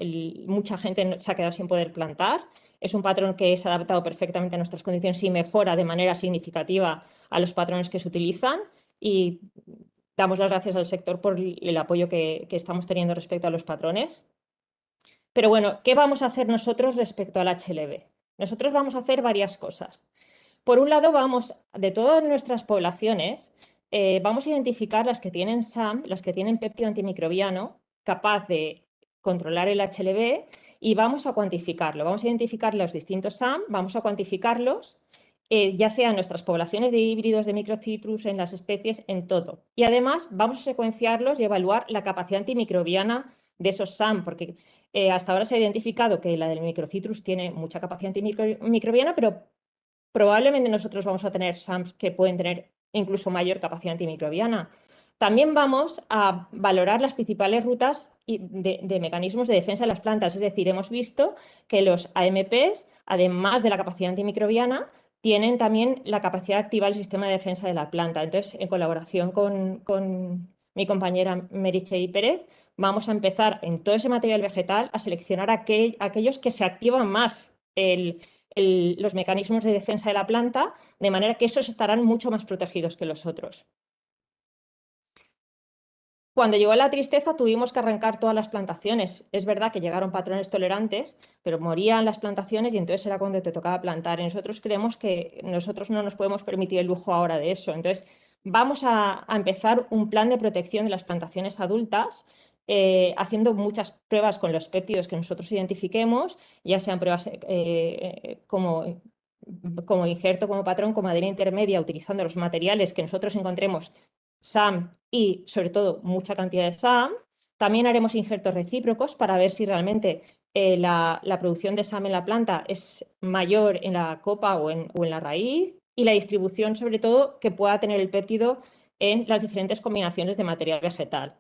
mucha gente se ha quedado sin poder plantar. Es un patrón que es adaptado perfectamente a nuestras condiciones y mejora de manera significativa a los patrones que se utilizan, y damos las gracias al sector por el apoyo que estamos teniendo respecto a los patrones. Pero bueno, ¿qué vamos a hacer nosotros respecto al HLB? Nosotros vamos a hacer varias cosas. Por un lado, de todas nuestras poblaciones, vamos a identificar las que tienen SAM, las que tienen péptido antimicrobiano capaz de controlar el HLB, y vamos a cuantificarlo. Vamos a identificar los distintos SAM, vamos a cuantificarlos, ya sea en nuestras poblaciones de híbridos de microcitrus, en las especies, en todo. Y además vamos a secuenciarlos y evaluar la capacidad antimicrobiana de esos SAM, porque hasta ahora se ha identificado que la del microcitrus tiene mucha capacidad antimicrobiana, pero probablemente nosotros vamos a tener SAMs que pueden tener incluso mayor capacidad antimicrobiana. También vamos a valorar las principales rutas de mecanismos de defensa de las plantas. Es decir, hemos visto que los AMPs, además de la capacidad antimicrobiana, tienen también la capacidad de activar el sistema de defensa de la planta. Entonces, en colaboración con mi compañera Meritxell Pérez, vamos a empezar en todo ese material vegetal a seleccionar aquellos que se activan más los mecanismos de defensa de la planta, de manera que esos estarán mucho más protegidos que los otros. Cuando llegó la tristeza tuvimos que arrancar todas las plantaciones. Es verdad que llegaron patrones tolerantes, pero morían las plantaciones y entonces era cuando te tocaba plantar. Y nosotros creemos que nosotros no nos podemos permitir el lujo ahora de eso. Entonces vamos a empezar un plan de protección de las plantaciones adultas, haciendo muchas pruebas con los péptidos que nosotros identifiquemos, ya sean pruebas como injerto, como patrón, como adherencia intermedia, utilizando los materiales que nosotros encontremos, SAM y sobre todo mucha cantidad de SAM. También haremos injertos recíprocos para ver si realmente la producción de SAM en la planta es mayor en la copa o en la raíz, y la distribución sobre todo que pueda tener el péptido en las diferentes combinaciones de material vegetal.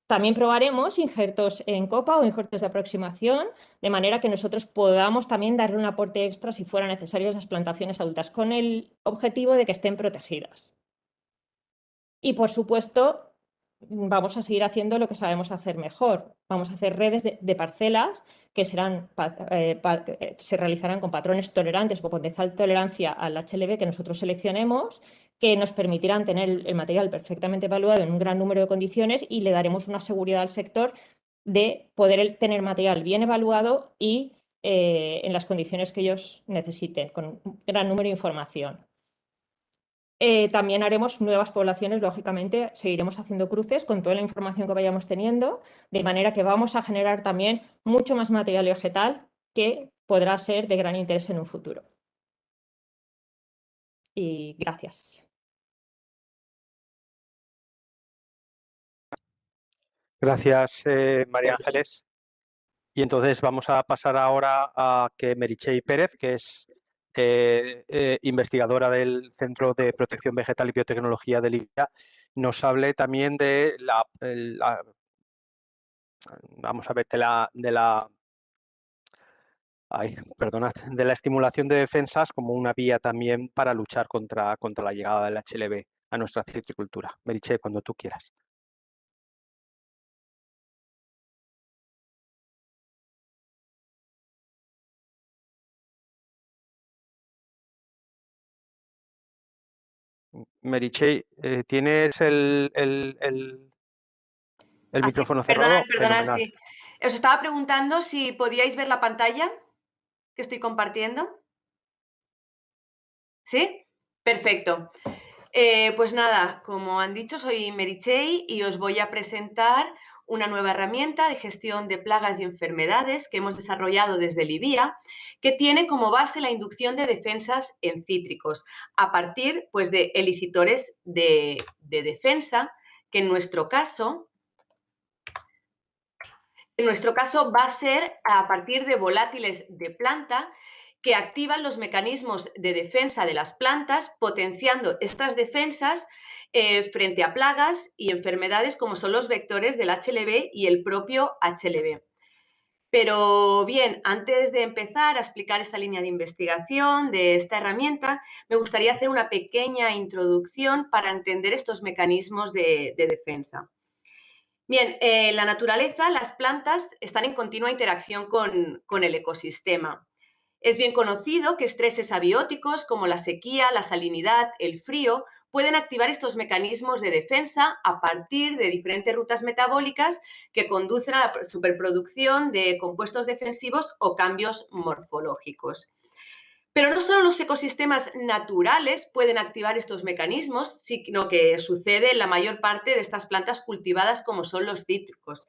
También probaremos injertos en copa o injertos de aproximación, de manera que nosotros podamos también darle un aporte extra si fuera necesario a esas plantaciones adultas, con el objetivo de que estén protegidas. Y por supuesto, vamos a seguir haciendo lo que sabemos hacer mejor. Vamos a hacer redes de parcelas que se realizarán con patrones tolerantes o con potencial tolerancia al HLB que nosotros seleccionemos, que nos permitirán tener el material perfectamente evaluado en un gran número de condiciones, y le daremos una seguridad al sector de poder tener material bien evaluado y en las condiciones que ellos necesiten, con un gran número de información. También haremos nuevas poblaciones, lógicamente, seguiremos haciendo cruces con toda la información que vayamos teniendo, de manera que vamos a generar también mucho más material vegetal que podrá ser de gran interés en un futuro. y gracias. Gracias, María Ángeles. Y entonces vamos a pasar ahora a que Meritxell Pérez, que es investigadora del Centro de Protección Vegetal y Biotecnología de IBIA, nos hable también de vamos a ver, de la estimulación de defensas como una vía también para luchar contra la llegada del HLB a nuestra citricultura. Meritxell, cuando tú quieras. Meritxell, ¿tienes el micrófono cerrado? Perdonad, Fenomenal. sí. Os estaba preguntando si podíais ver la pantalla que estoy compartiendo. ¿Sí? Perfecto. Pues nada, como han dicho, soy Meritxell y os voy a presentar una nueva herramienta de gestión de plagas y enfermedades que hemos desarrollado desde el IBIA, que tiene como base la inducción de defensas en cítricos a partir, pues, de elicitores de defensa, que en nuestro caso va a ser a partir de volátiles de planta que activan los mecanismos de defensa de las plantas, potenciando estas defensas frente a plagas y enfermedades como son los vectores del HLB y el propio HLB. Pero bien, antes de empezar a explicar esta línea de investigación de esta herramienta, me gustaría hacer una pequeña introducción para entender estos mecanismos de defensa. Bien, en la naturaleza las plantas están en continua interacción con el ecosistema. Es bien conocido que estreses abióticos como la sequía, la salinidad, el frío, pueden activar estos mecanismos de defensa a partir de diferentes rutas metabólicas que conducen a la superproducción de compuestos defensivos o cambios morfológicos. Pero no solo los ecosistemas naturales pueden activar estos mecanismos, sino que sucede en la mayor parte de estas plantas cultivadas como son los cítricos.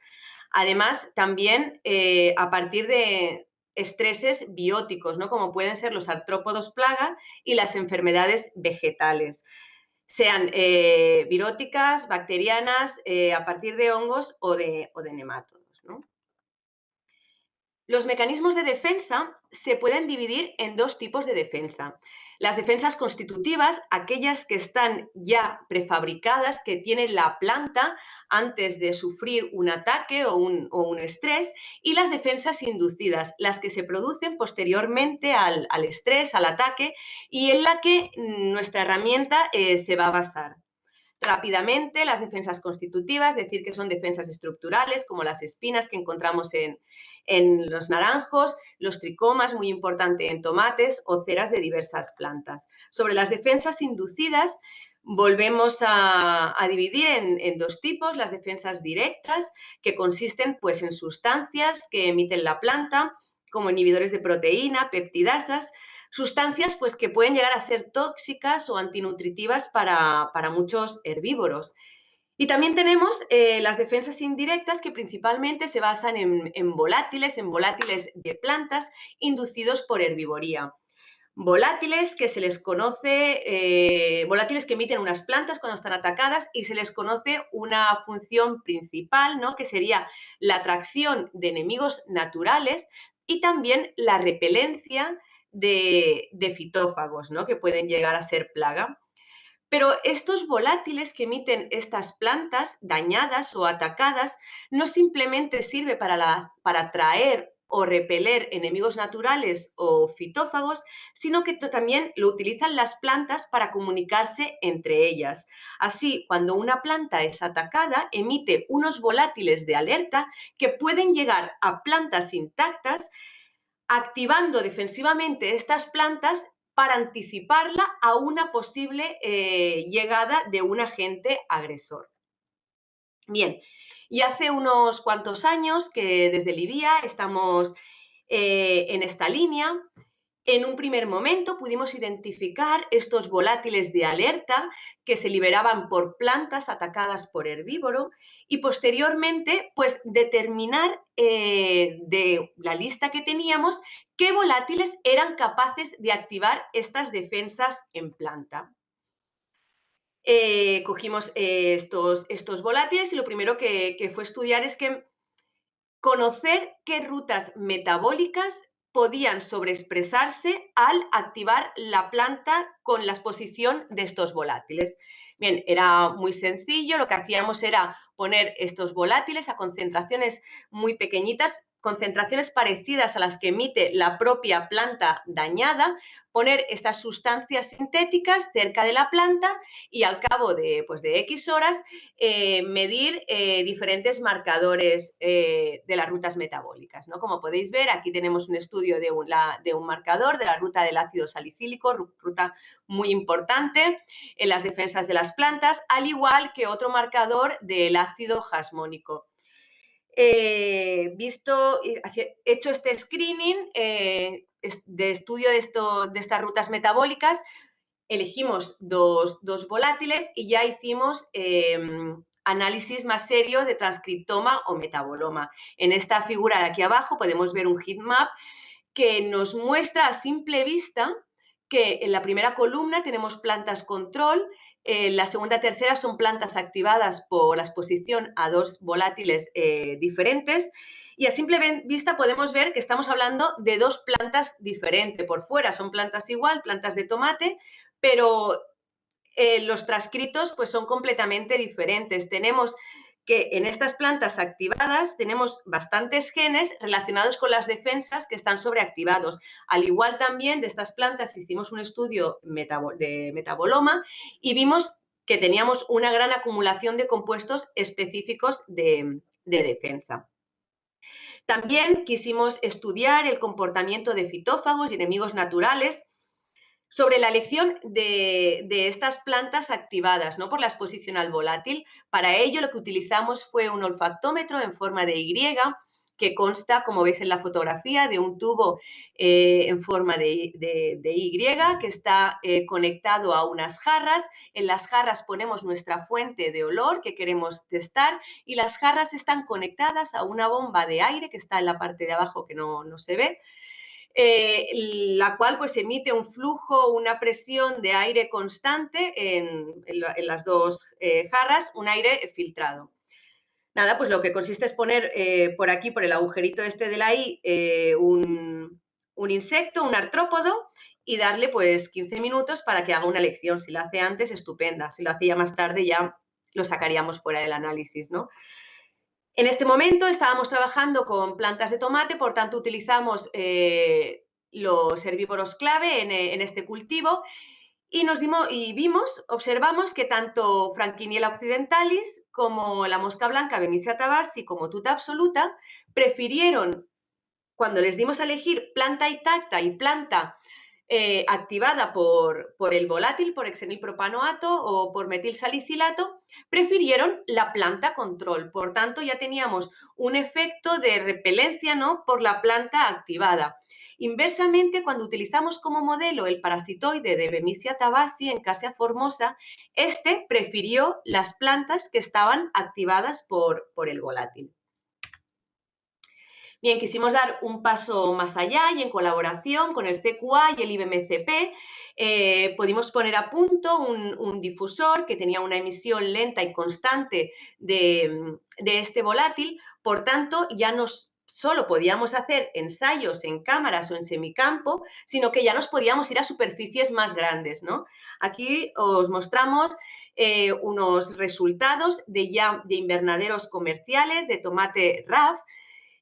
Además, también a partir de estreses bióticos, ¿no? Como pueden ser los artrópodos plaga y las enfermedades vegetales, sean viróticas, bacterianas, a partir de hongos o de nemátodos, ¿no? Los mecanismos de defensa se pueden dividir en dos tipos de defensa. Las defensas constitutivas, aquellas que están ya prefabricadas, que tiene la planta antes de sufrir un ataque o un estrés, y las defensas inducidas, las que se producen posteriormente al estrés, al ataque, y en la que nuestra herramienta se va a basar. Rápidamente, las defensas constitutivas, decir que son defensas estructurales, como las espinas que encontramos en los naranjos, los tricomas, muy importante en tomates, o ceras de diversas plantas. Sobre las defensas inducidas, volvemos a dividir en dos tipos: las defensas directas, que consisten, pues, en sustancias que emiten la planta, como inhibidores de proteína, peptidasas, sustancias, pues, que pueden llegar a ser tóxicas o antinutritivas para muchos herbívoros. Y también tenemos las defensas indirectas, que principalmente se basan en volátiles de plantas inducidos por herbivoría. Volátiles que se les conoce, volátiles que emiten unas plantas cuando están atacadas, y se les conoce una función principal, ¿no? Que sería la atracción de enemigos naturales y también la repelencia de fitófagos, ¿no? Que pueden llegar a ser plaga. Pero estos volátiles que emiten estas plantas dañadas o atacadas no simplemente sirve para atraer o repeler enemigos naturales o fitófagos, sino que también lo utilizan las plantas para comunicarse entre ellas. Así, cuando una planta es atacada, emite unos volátiles de alerta que pueden llegar a plantas intactas, activando defensivamente estas plantas para anticiparla a una posible llegada de un agente agresor. Bien, y hace unos cuantos años que desde el IBIA estamos en esta línea. En un primer momento pudimos identificar estos volátiles de alerta que se liberaban por plantas atacadas por herbívoro, y posteriormente, pues, determinar de la lista que teníamos qué volátiles eran capaces de activar estas defensas en planta. Cogimos estos volátiles y lo primero que fue estudiar es que conocer qué rutas metabólicas podían sobreexpresarse al activar la planta con la exposición de estos volátiles. Bien, era muy sencillo, lo que hacíamos era poner estos volátiles a concentraciones muy pequeñitas, concentraciones parecidas a las que emite la propia planta dañada, poner estas sustancias sintéticas cerca de la planta y al cabo de X horas medir diferentes marcadores de las rutas metabólicas, ¿no? Como podéis ver, aquí tenemos un estudio de un marcador de la ruta del ácido salicílico, ruta muy importante en las defensas de las plantas, al igual que otro marcador del ácido jasmónico. Hecho este screening de estudio de estas rutas metabólicas, elegimos dos volátiles y ya hicimos análisis más serio de transcriptoma o metaboloma. En esta figura de aquí abajo podemos ver un heat map que nos muestra a simple vista que en la primera columna tenemos plantas control, la segunda y tercera son plantas activadas por la exposición a dos volátiles diferentes y a simple vista podemos ver que estamos hablando de dos plantas diferentes. Por fuera son plantas igual, plantas de tomate, pero los transcritos pues son completamente diferentes. Tenemos que en estas plantas activadas tenemos bastantes genes relacionados con las defensas que están sobreactivados. Al igual también de estas plantas hicimos un estudio de metaboloma y vimos que teníamos una gran acumulación de compuestos específicos de defensa. También quisimos estudiar el comportamiento de fitófagos y enemigos naturales sobre la elección de estas plantas activadas, ¿no?, por la exposición al volátil. Para ello lo que utilizamos fue un olfactómetro en forma de Y, que consta, como veis en la fotografía, de un tubo en forma de Y que está conectado a unas jarras. En las jarras ponemos nuestra fuente de olor que queremos testar y las jarras están conectadas a una bomba de aire que está en la parte de abajo que no se ve, la cual pues emite un flujo, una presión de aire constante en las dos jarras, un aire filtrado. Nada, pues lo que consiste es poner por aquí, por el agujerito este de la I, un insecto, un artrópodo, y darle pues 15 minutos para que haga una elección. Si lo hace antes, estupenda. Si lo hacía más tarde, ya lo sacaríamos fuera del análisis, ¿no? En este momento estábamos trabajando con plantas de tomate, por tanto utilizamos los herbívoros clave en este cultivo y observamos que tanto Frankiniella occidentalis como la mosca blanca Bemisia tabaci como Tuta absoluta prefirieron, cuando les dimos a elegir planta intacta y planta activada por el volátil, por hexenilpropanoato o por metilsalicilato, prefirieron la planta control. Por tanto, ya teníamos un efecto de repelencia, ¿no?, por la planta activada. Inversamente, cuando utilizamos como modelo el parasitoide de Bemisia tabaci en Cassia formosa, este prefirió las plantas que estaban activadas por el volátil. Bien, quisimos dar un paso más allá y en colaboración con el CQA y el IBMCP pudimos poner a punto un difusor que tenía una emisión lenta y constante de este volátil. Por tanto, ya no solo podíamos hacer ensayos en cámaras o en semicampo, sino que ya nos podíamos ir a superficies más grandes, ¿no? Aquí os mostramos unos resultados de invernaderos comerciales de tomate RAF,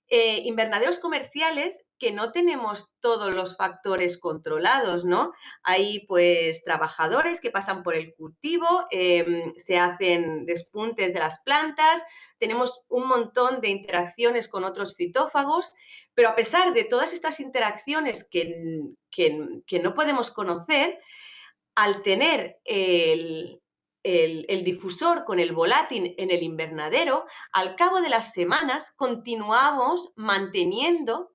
invernaderos comerciales que no tenemos todos los factores controlados, ¿no? Hay pues trabajadores que pasan por el cultivo, se hacen despuntes de las plantas, tenemos un montón de interacciones con otros fitófagos, pero a pesar de todas estas interacciones que no podemos conocer, al tener el difusor con el volátil en el invernadero, al cabo de las semanas continuamos manteniendo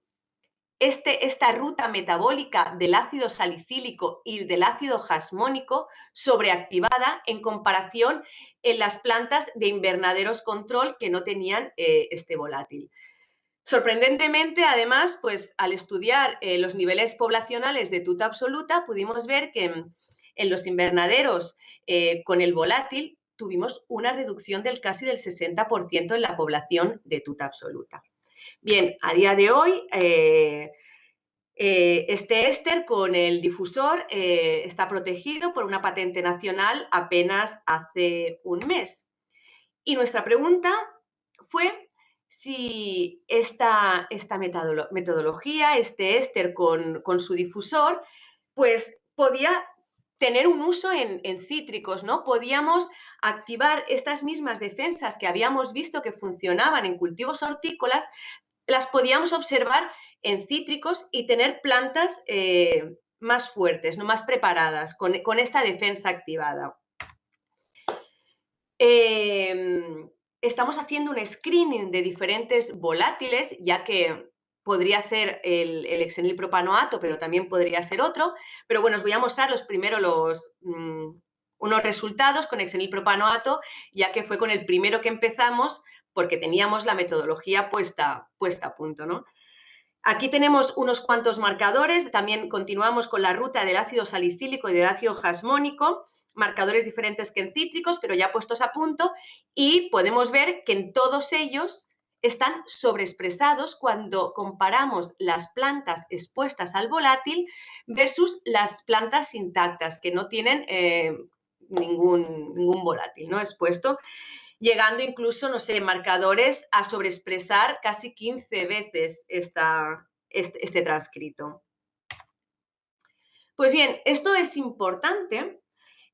esta ruta metabólica del ácido salicílico y del ácido jasmónico sobreactivada en comparación en las plantas de invernaderos control que no tenían este volátil. Sorprendentemente, además, pues al estudiar los niveles poblacionales de tuta absoluta, pudimos ver que en los invernaderos con el volátil tuvimos una reducción del casi del 60% en la población de tuta absoluta. Bien, a día de hoy, este éster con el difusor está protegido por una patente nacional apenas hace un mes. Y nuestra pregunta fue si esta metodología, este éster con su difusor, pues podía tener un uso en cítricos, ¿no? Podíamos activar estas mismas defensas que habíamos visto que funcionaban en cultivos hortícolas, las podíamos observar en cítricos y tener plantas más fuertes, ¿no? Más preparadas con esta defensa activada. Estamos haciendo un screening de diferentes volátiles, ya que podría ser el hexenilpropanoato, pero también podría ser otro. Pero bueno, os voy a mostrar unos resultados con hexenilpropanoato, ya que fue con el primero que empezamos, porque teníamos la metodología puesta a punto, ¿no? Aquí tenemos unos cuantos marcadores, también continuamos con la ruta del ácido salicílico y del ácido jasmónico, marcadores diferentes que en cítricos, pero ya puestos a punto, y podemos ver que en todos ellos están sobreexpresados cuando comparamos las plantas expuestas al volátil versus las plantas intactas, que no tienen ningún volátil, ¿no?, expuesto, llegando incluso, no sé, marcadores a sobreexpresar casi 15 veces este transcrito. Pues bien, esto es importante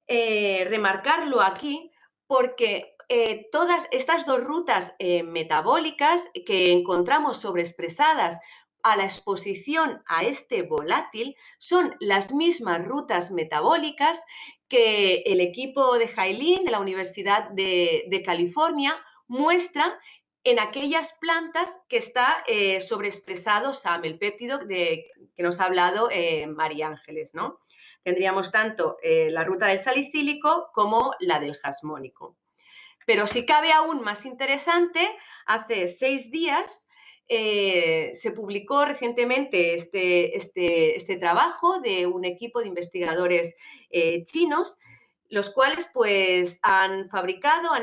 remarcarlo aquí porque todas estas dos rutas metabólicas que encontramos sobreexpresadas a la exposición a este volátil son las mismas rutas metabólicas que el equipo de Jailin de la Universidad de California muestra en aquellas plantas que está sobreexpresado SAM, el péptido que nos ha hablado María Ángeles, ¿no? Tendríamos tanto la ruta del salicílico como la del jasmónico. Pero si cabe aún más interesante, hace 6 días se publicó recientemente este trabajo de un equipo de investigadores chinos, los cuales pues han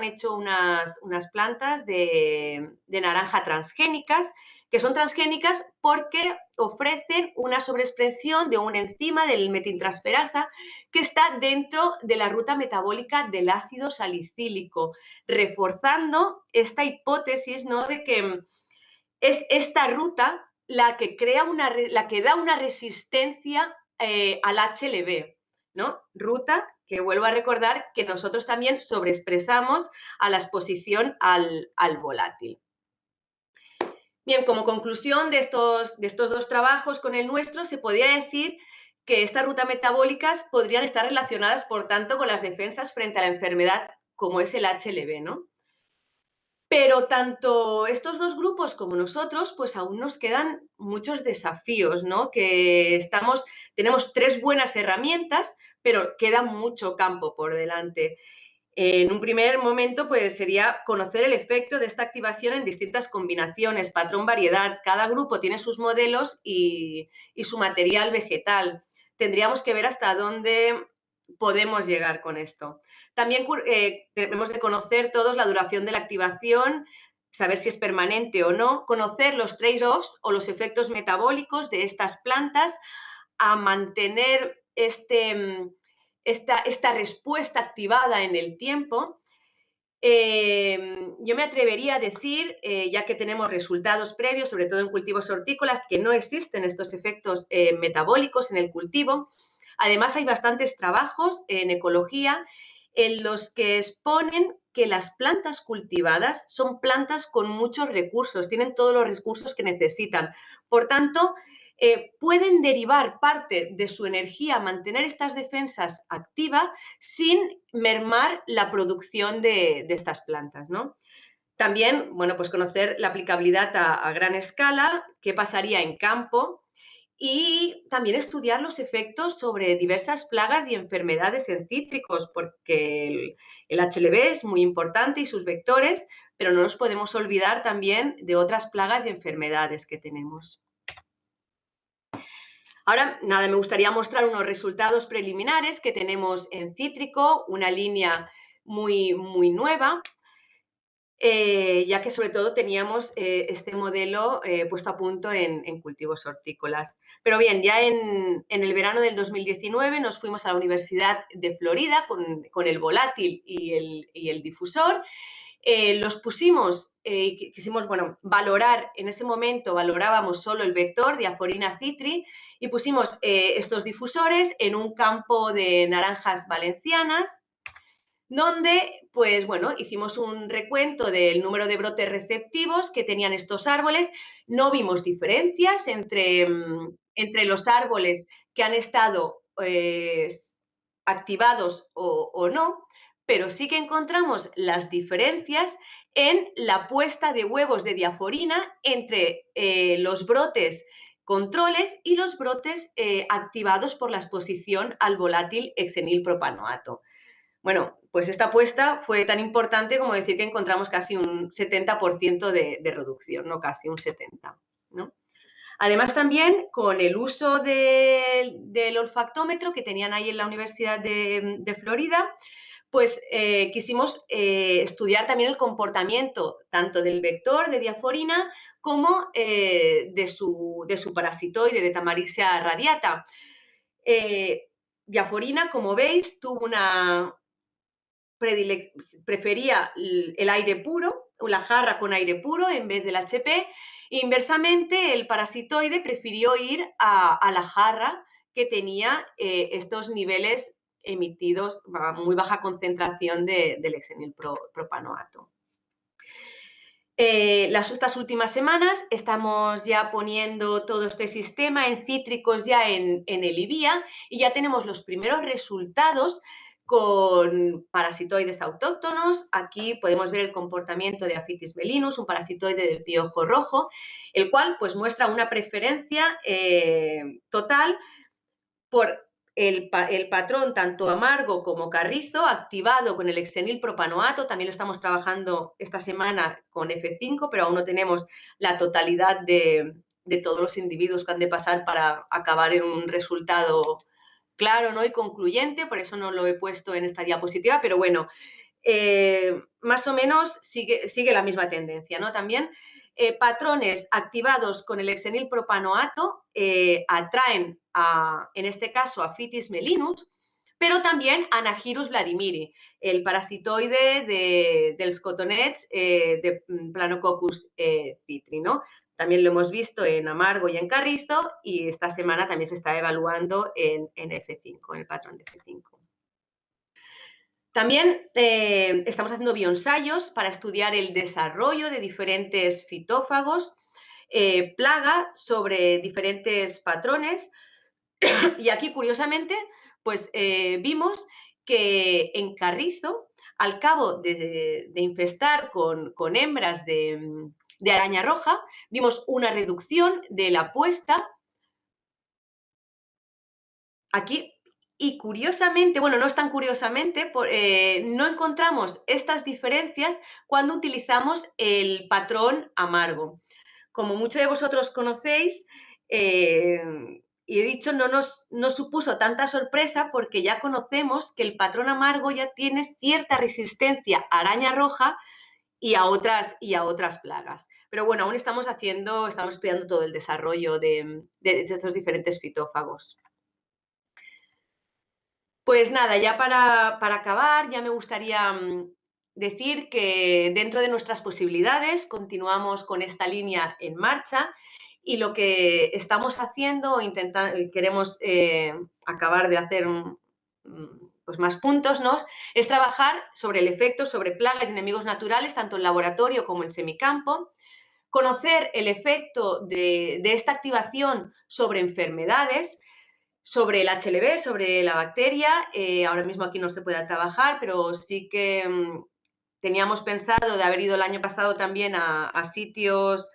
hecho unas plantas de naranja transgénicas, que son transgénicas porque ofrecen una sobreexpresión de una enzima del metiltransferasa que está dentro de la ruta metabólica del ácido salicílico, reforzando esta hipótesis, ¿no?, de que es esta ruta la que da una resistencia al HLB, ¿no? Ruta que, vuelvo a recordar, que nosotros también sobreexpresamos a la exposición al volátil. Bien, como conclusión de estos dos trabajos con el nuestro, se podría decir que estas rutas metabólicas podrían estar relacionadas, por tanto, con las defensas frente a la enfermedad, como es el HLB, ¿no? Pero tanto estos dos grupos como nosotros, pues aún nos quedan muchos desafíos, ¿no? Tenemos 3 buenas herramientas, pero queda mucho campo por delante. En un primer momento, pues sería conocer el efecto de esta activación en distintas combinaciones, patrón, variedad. Cada grupo tiene sus modelos y su material vegetal. Tendríamos que ver hasta dónde podemos llegar con esto. También debemos de conocer todos la duración de la activación, saber si es permanente o no, conocer los trade-offs o los efectos metabólicos de estas plantas a mantener esta respuesta activada en el tiempo. Yo me atrevería a decir, ya que tenemos resultados previos, sobre todo en cultivos hortícolas, que no existen estos efectos metabólicos en el cultivo. Además, hay bastantes trabajos en ecología en los que exponen que las plantas cultivadas son plantas con muchos recursos, tienen todos los recursos que necesitan. Por tanto, pueden derivar parte de su energía a mantener estas defensas activas sin mermar la producción de estas plantas, ¿no? También, bueno, pues conocer la aplicabilidad a gran escala, qué pasaría en campo, y también estudiar los efectos sobre diversas plagas y enfermedades en cítricos, porque el HLB es muy importante y sus vectores, pero no nos podemos olvidar también de otras plagas y enfermedades que tenemos. Ahora, nada, me gustaría mostrar unos resultados preliminares que tenemos en cítrico, una línea muy nueva, ya que sobre todo teníamos este modelo puesto a punto en cultivos hortícolas. Pero bien, ya en el verano del 2019 nos fuimos a la Universidad de Florida con el volátil y el difusor. Los pusimos, quisimos, bueno, valorar, en ese momento valorábamos solo el vector Diaforina citri y pusimos estos difusores en un campo de naranjas valencianas, donde, pues bueno, hicimos un recuento del número de brotes receptivos que tenían estos árboles. No vimos diferencias entre los árboles que han estado activados o no, pero sí que encontramos las diferencias en la puesta de huevos de diaforina entre los brotes controles y los brotes activados por la exposición al volátil hexenilpropanoato. Bueno, pues esta apuesta fue tan importante como decir que encontramos casi un 70% de reducción, no casi un 70%, ¿no? Además, también con el uso del olfactómetro que tenían ahí en la Universidad de Florida, pues quisimos estudiar también el comportamiento tanto del vector de diaforina como de su parasitoide, de Tamarixia radiata. Diaforina, como veis, prefería el aire puro, o la jarra con aire puro en vez del HP. Inversamente, el parasitoide prefirió ir a la jarra que tenía estos niveles emitidos a muy baja concentración del hexenilpropanoato. Estas últimas semanas estamos ya poniendo todo este sistema en cítricos ya en el IBIA y ya tenemos los primeros resultados con parasitoides autóctonos. Aquí podemos ver el comportamiento de Aphytis melinus, un parasitoide del piojo rojo, el cual pues muestra una preferencia total por el patrón tanto amargo como carrizo, activado con el hexenilpropanoato. También lo estamos trabajando esta semana con F5, pero aún no tenemos la totalidad de todos los individuos que han de pasar para acabar en un resultado claro, ¿no?, y concluyente, por eso no lo he puesto en esta diapositiva, pero bueno, más o menos sigue la misma tendencia, ¿no? También patrones activados con el hexenilpropanoato atraen, en este caso, a Aphytis melinus, pero también a Anagyrus vladimiri, el parasitoide dels cotonets de Planococcus citri, ¿no? También lo hemos visto en amargo y en carrizo y esta semana también se está evaluando en F5, en el patrón de F5. También estamos haciendo bioensayos para estudiar el desarrollo de diferentes fitófagos, plaga sobre diferentes patrones y aquí, curiosamente, pues vimos que en carrizo, al cabo de infestar con hembras de araña roja, vimos una reducción de la puesta aquí y curiosamente, bueno, no es tan curiosamente, no encontramos estas diferencias cuando utilizamos el patrón amargo. Como muchos de vosotros conocéis, y he dicho, no nos supuso tanta sorpresa porque ya conocemos que el patrón amargo ya tiene cierta resistencia a araña roja y a otras plagas. Pero bueno, aún estamos estudiando todo el desarrollo de estos diferentes fitófagos. Pues nada, ya para acabar, ya me gustaría decir que dentro de nuestras posibilidades continuamos con esta línea en marcha y lo que estamos haciendo, queremos acabar de hacer pues más puntos, ¿no?, es trabajar sobre el efecto sobre plagas y enemigos naturales, tanto en laboratorio como en semicampo, conocer el efecto de esta activación sobre enfermedades, sobre el HLB, sobre la bacteria. Ahora mismo aquí no se puede trabajar, pero sí que teníamos pensado de haber ido el año pasado también a sitios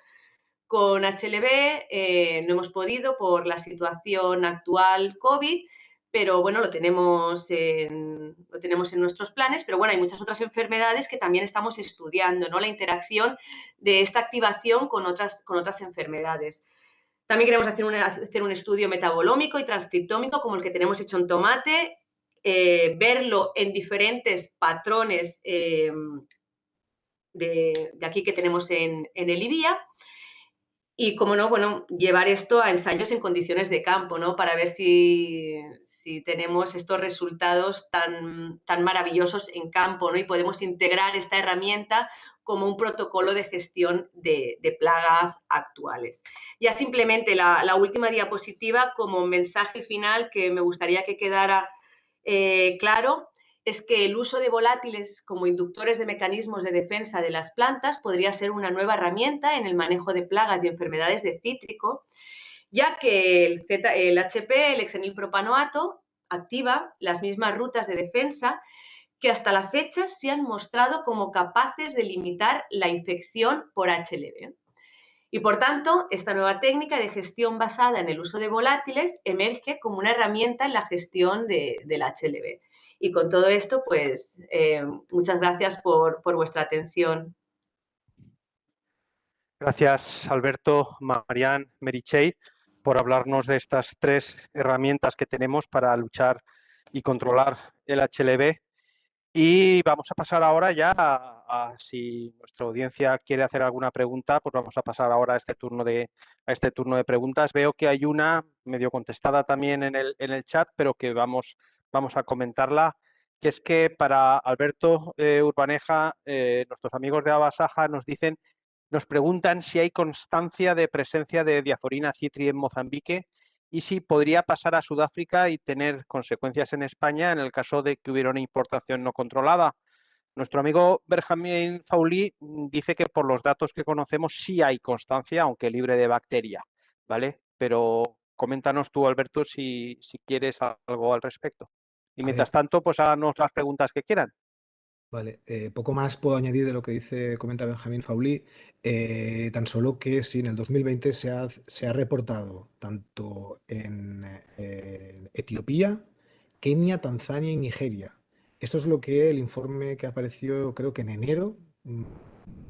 con HLB, no hemos podido por la situación actual COVID, pero bueno, lo tenemos en nuestros planes, pero bueno, hay muchas otras enfermedades que también estamos estudiando, ¿no? La interacción de esta activación con otras enfermedades. También queremos hacer un estudio metabolómico y transcriptómico como el que tenemos hecho en tomate, verlo en diferentes patrones de aquí que tenemos en el IBIA. Y, como no, bueno, llevar esto a ensayos en condiciones de campo, ¿no? Para ver si tenemos estos resultados tan maravillosos en campo, ¿no? Y podemos integrar esta herramienta como un protocolo de gestión de plagas actuales. Ya simplemente la última diapositiva como mensaje final que me gustaría que quedara claro es que el uso de volátiles como inductores de mecanismos de defensa de las plantas podría ser una nueva herramienta en el manejo de plagas y enfermedades de cítrico, ya que el HP, el hexenilpropanoato, activa las mismas rutas de defensa que hasta la fecha se han mostrado como capaces de limitar la infección por HLV. Y, por tanto, esta nueva técnica de gestión basada en el uso de volátiles emerge como una herramienta en la gestión del HLV. Y con todo esto, pues, muchas gracias por vuestra atención. Gracias, Alberto, Marian, Meritxell, por hablarnos de estas 3 herramientas que tenemos para luchar y controlar el HLV. Y vamos a pasar ahora ya si nuestra audiencia quiere hacer alguna pregunta, pues vamos a pasar ahora a este turno de preguntas. Veo que hay una medio contestada también en el chat, pero que vamos a comentarla, que es que para Alberto Urbaneja, nuestros amigos de Abasaja nos preguntan si hay constancia de presencia de Diaforina citri en Mozambique y si podría pasar a Sudáfrica y tener consecuencias en España en el caso de que hubiera una importación no controlada. Nuestro amigo Benjamín Faulí dice que por los datos que conocemos sí hay constancia, aunque libre de bacteria, ¿vale? Pero coméntanos tú, Alberto, si quieres algo al respecto. Y mientras tanto, pues háganos las preguntas que quieran. Vale, poco más puedo añadir de lo que comenta Benjamín Faulí, tan solo que sí, en el 2020 se ha reportado tanto en Etiopía, Kenia, Tanzania y Nigeria. Esto es lo que el informe que apareció, creo que en enero,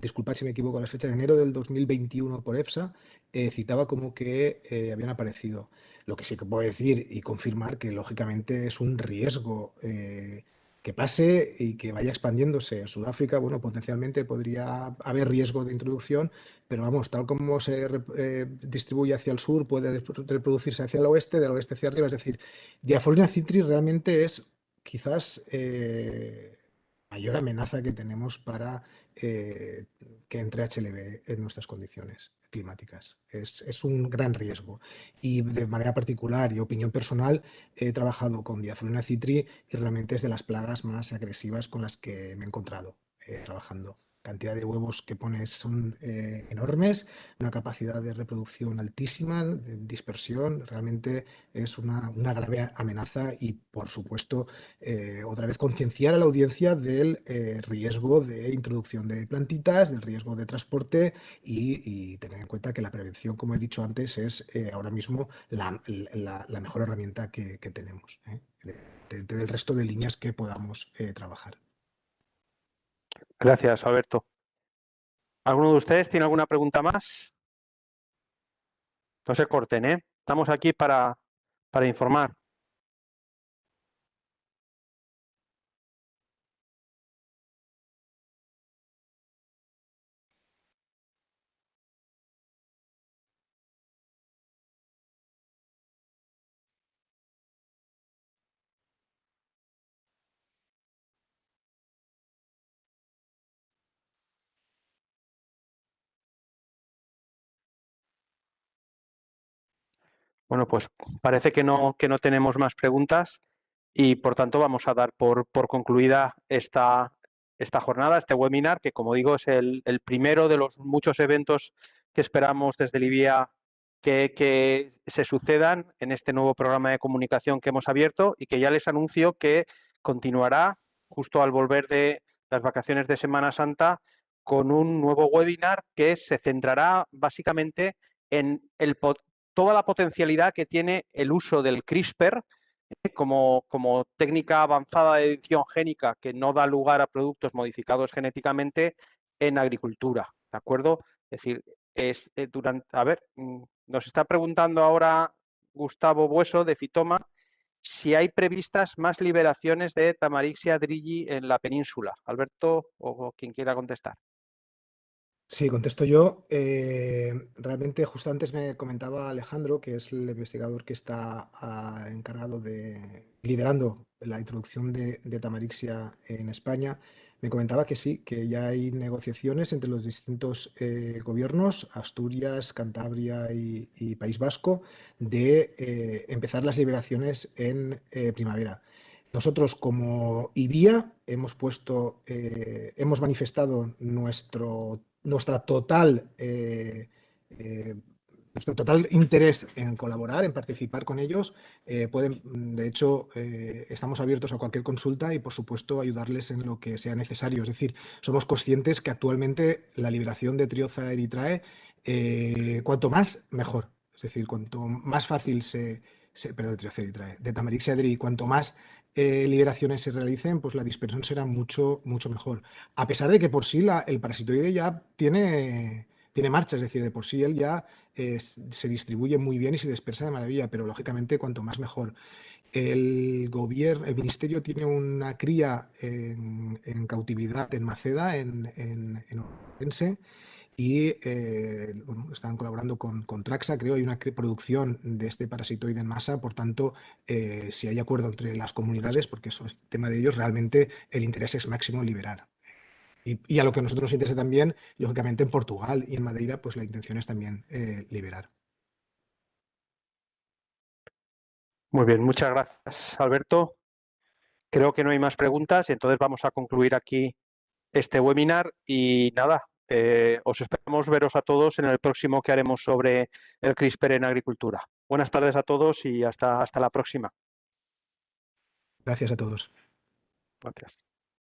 disculpad si me equivoco en las fechas, en enero del 2021 por EFSA, citaba como que habían aparecido. Lo que sí que puedo decir y confirmar que lógicamente es un riesgo que pase y que vaya expandiéndose. En Sudáfrica, bueno, potencialmente podría haber riesgo de introducción, pero vamos, tal como se distribuye hacia el sur, puede reproducirse hacia el oeste, del oeste hacia arriba. Es decir, Diaforina citri realmente es quizás mayor amenaza que tenemos para que entre HLV en nuestras condiciones climáticas. Es un gran riesgo. Y de manera particular y opinión personal, he trabajado con Diaforina citri y realmente es de las plagas más agresivas con las que me he encontrado trabajando. Cantidad de huevos que pones son enormes, una capacidad de reproducción altísima, de dispersión, realmente es una grave amenaza y, por supuesto, otra vez concienciar a la audiencia del riesgo de introducción de plantitas, del riesgo de transporte y tener en cuenta que la prevención, como he dicho antes, es ahora mismo la mejor herramienta que tenemos del resto de líneas que podamos trabajar. Gracias, Alberto. ¿Alguno de ustedes tiene alguna pregunta más? No se corten, ¿eh? Estamos aquí para informar. Bueno, pues parece que no tenemos más preguntas y, por tanto, vamos a dar por concluida esta jornada, este webinar, que, como digo, es el primero de los muchos eventos que esperamos desde el IBIA que se sucedan en este nuevo programa de comunicación que hemos abierto y que ya les anuncio que continuará justo al volver de las vacaciones de Semana Santa con un nuevo webinar que se centrará básicamente en toda la potencialidad que tiene el uso del CRISPR como técnica avanzada de edición génica que no da lugar a productos modificados genéticamente en agricultura, ¿de acuerdo? Es decir, nos está preguntando ahora Gustavo Bueso de Fitoma si hay previstas más liberaciones de Tamarixia drigi en la península. Alberto o quien quiera contestar. Sí, contesto yo. Realmente, justo antes me comentaba Alejandro, que es el investigador que está encargado de liderando la introducción de Tamarixia en España. Me comentaba que sí, que ya hay negociaciones entre los distintos gobiernos, Asturias, Cantabria y País Vasco, de empezar las liberaciones en primavera. Nosotros, como IBIA, hemos manifestado nuestro total interés en colaborar, en participar con ellos. De hecho, estamos abiertos a cualquier consulta y, por supuesto, ayudarles en lo que sea necesario. Es decir, somos conscientes que actualmente la liberación de Trioza erythrae, cuanto más, mejor. Es decir, cuanto más fácil perdón, de Trioza erythrae, de Tamarixia drigi, cuanto más liberaciones se realicen, pues la dispersión será mucho, mucho mejor. A pesar de que por sí el parasitoide ya tiene marcha, es decir, de por sí él ya se distribuye muy bien y se dispersa de maravilla, pero lógicamente cuanto más mejor. El ministerio tiene una cría en cautividad en Maceda, en Orense, y bueno, están colaborando con Traxa, creo, hay una producción de este parasitoide en masa, por tanto, si hay acuerdo entre las comunidades, porque eso es tema de ellos, realmente el interés es máximo liberar. Y a lo que a nosotros nos interesa también, lógicamente en Portugal y en Madeira, pues la intención es también liberar. Muy bien, muchas gracias, Alberto. Creo que no hay más preguntas y entonces vamos a concluir aquí este webinar y nada, os esperamos veros a todos en el próximo que haremos sobre el CRISPR en agricultura. Buenas tardes a todos y hasta la próxima. Gracias a todos. Gracias.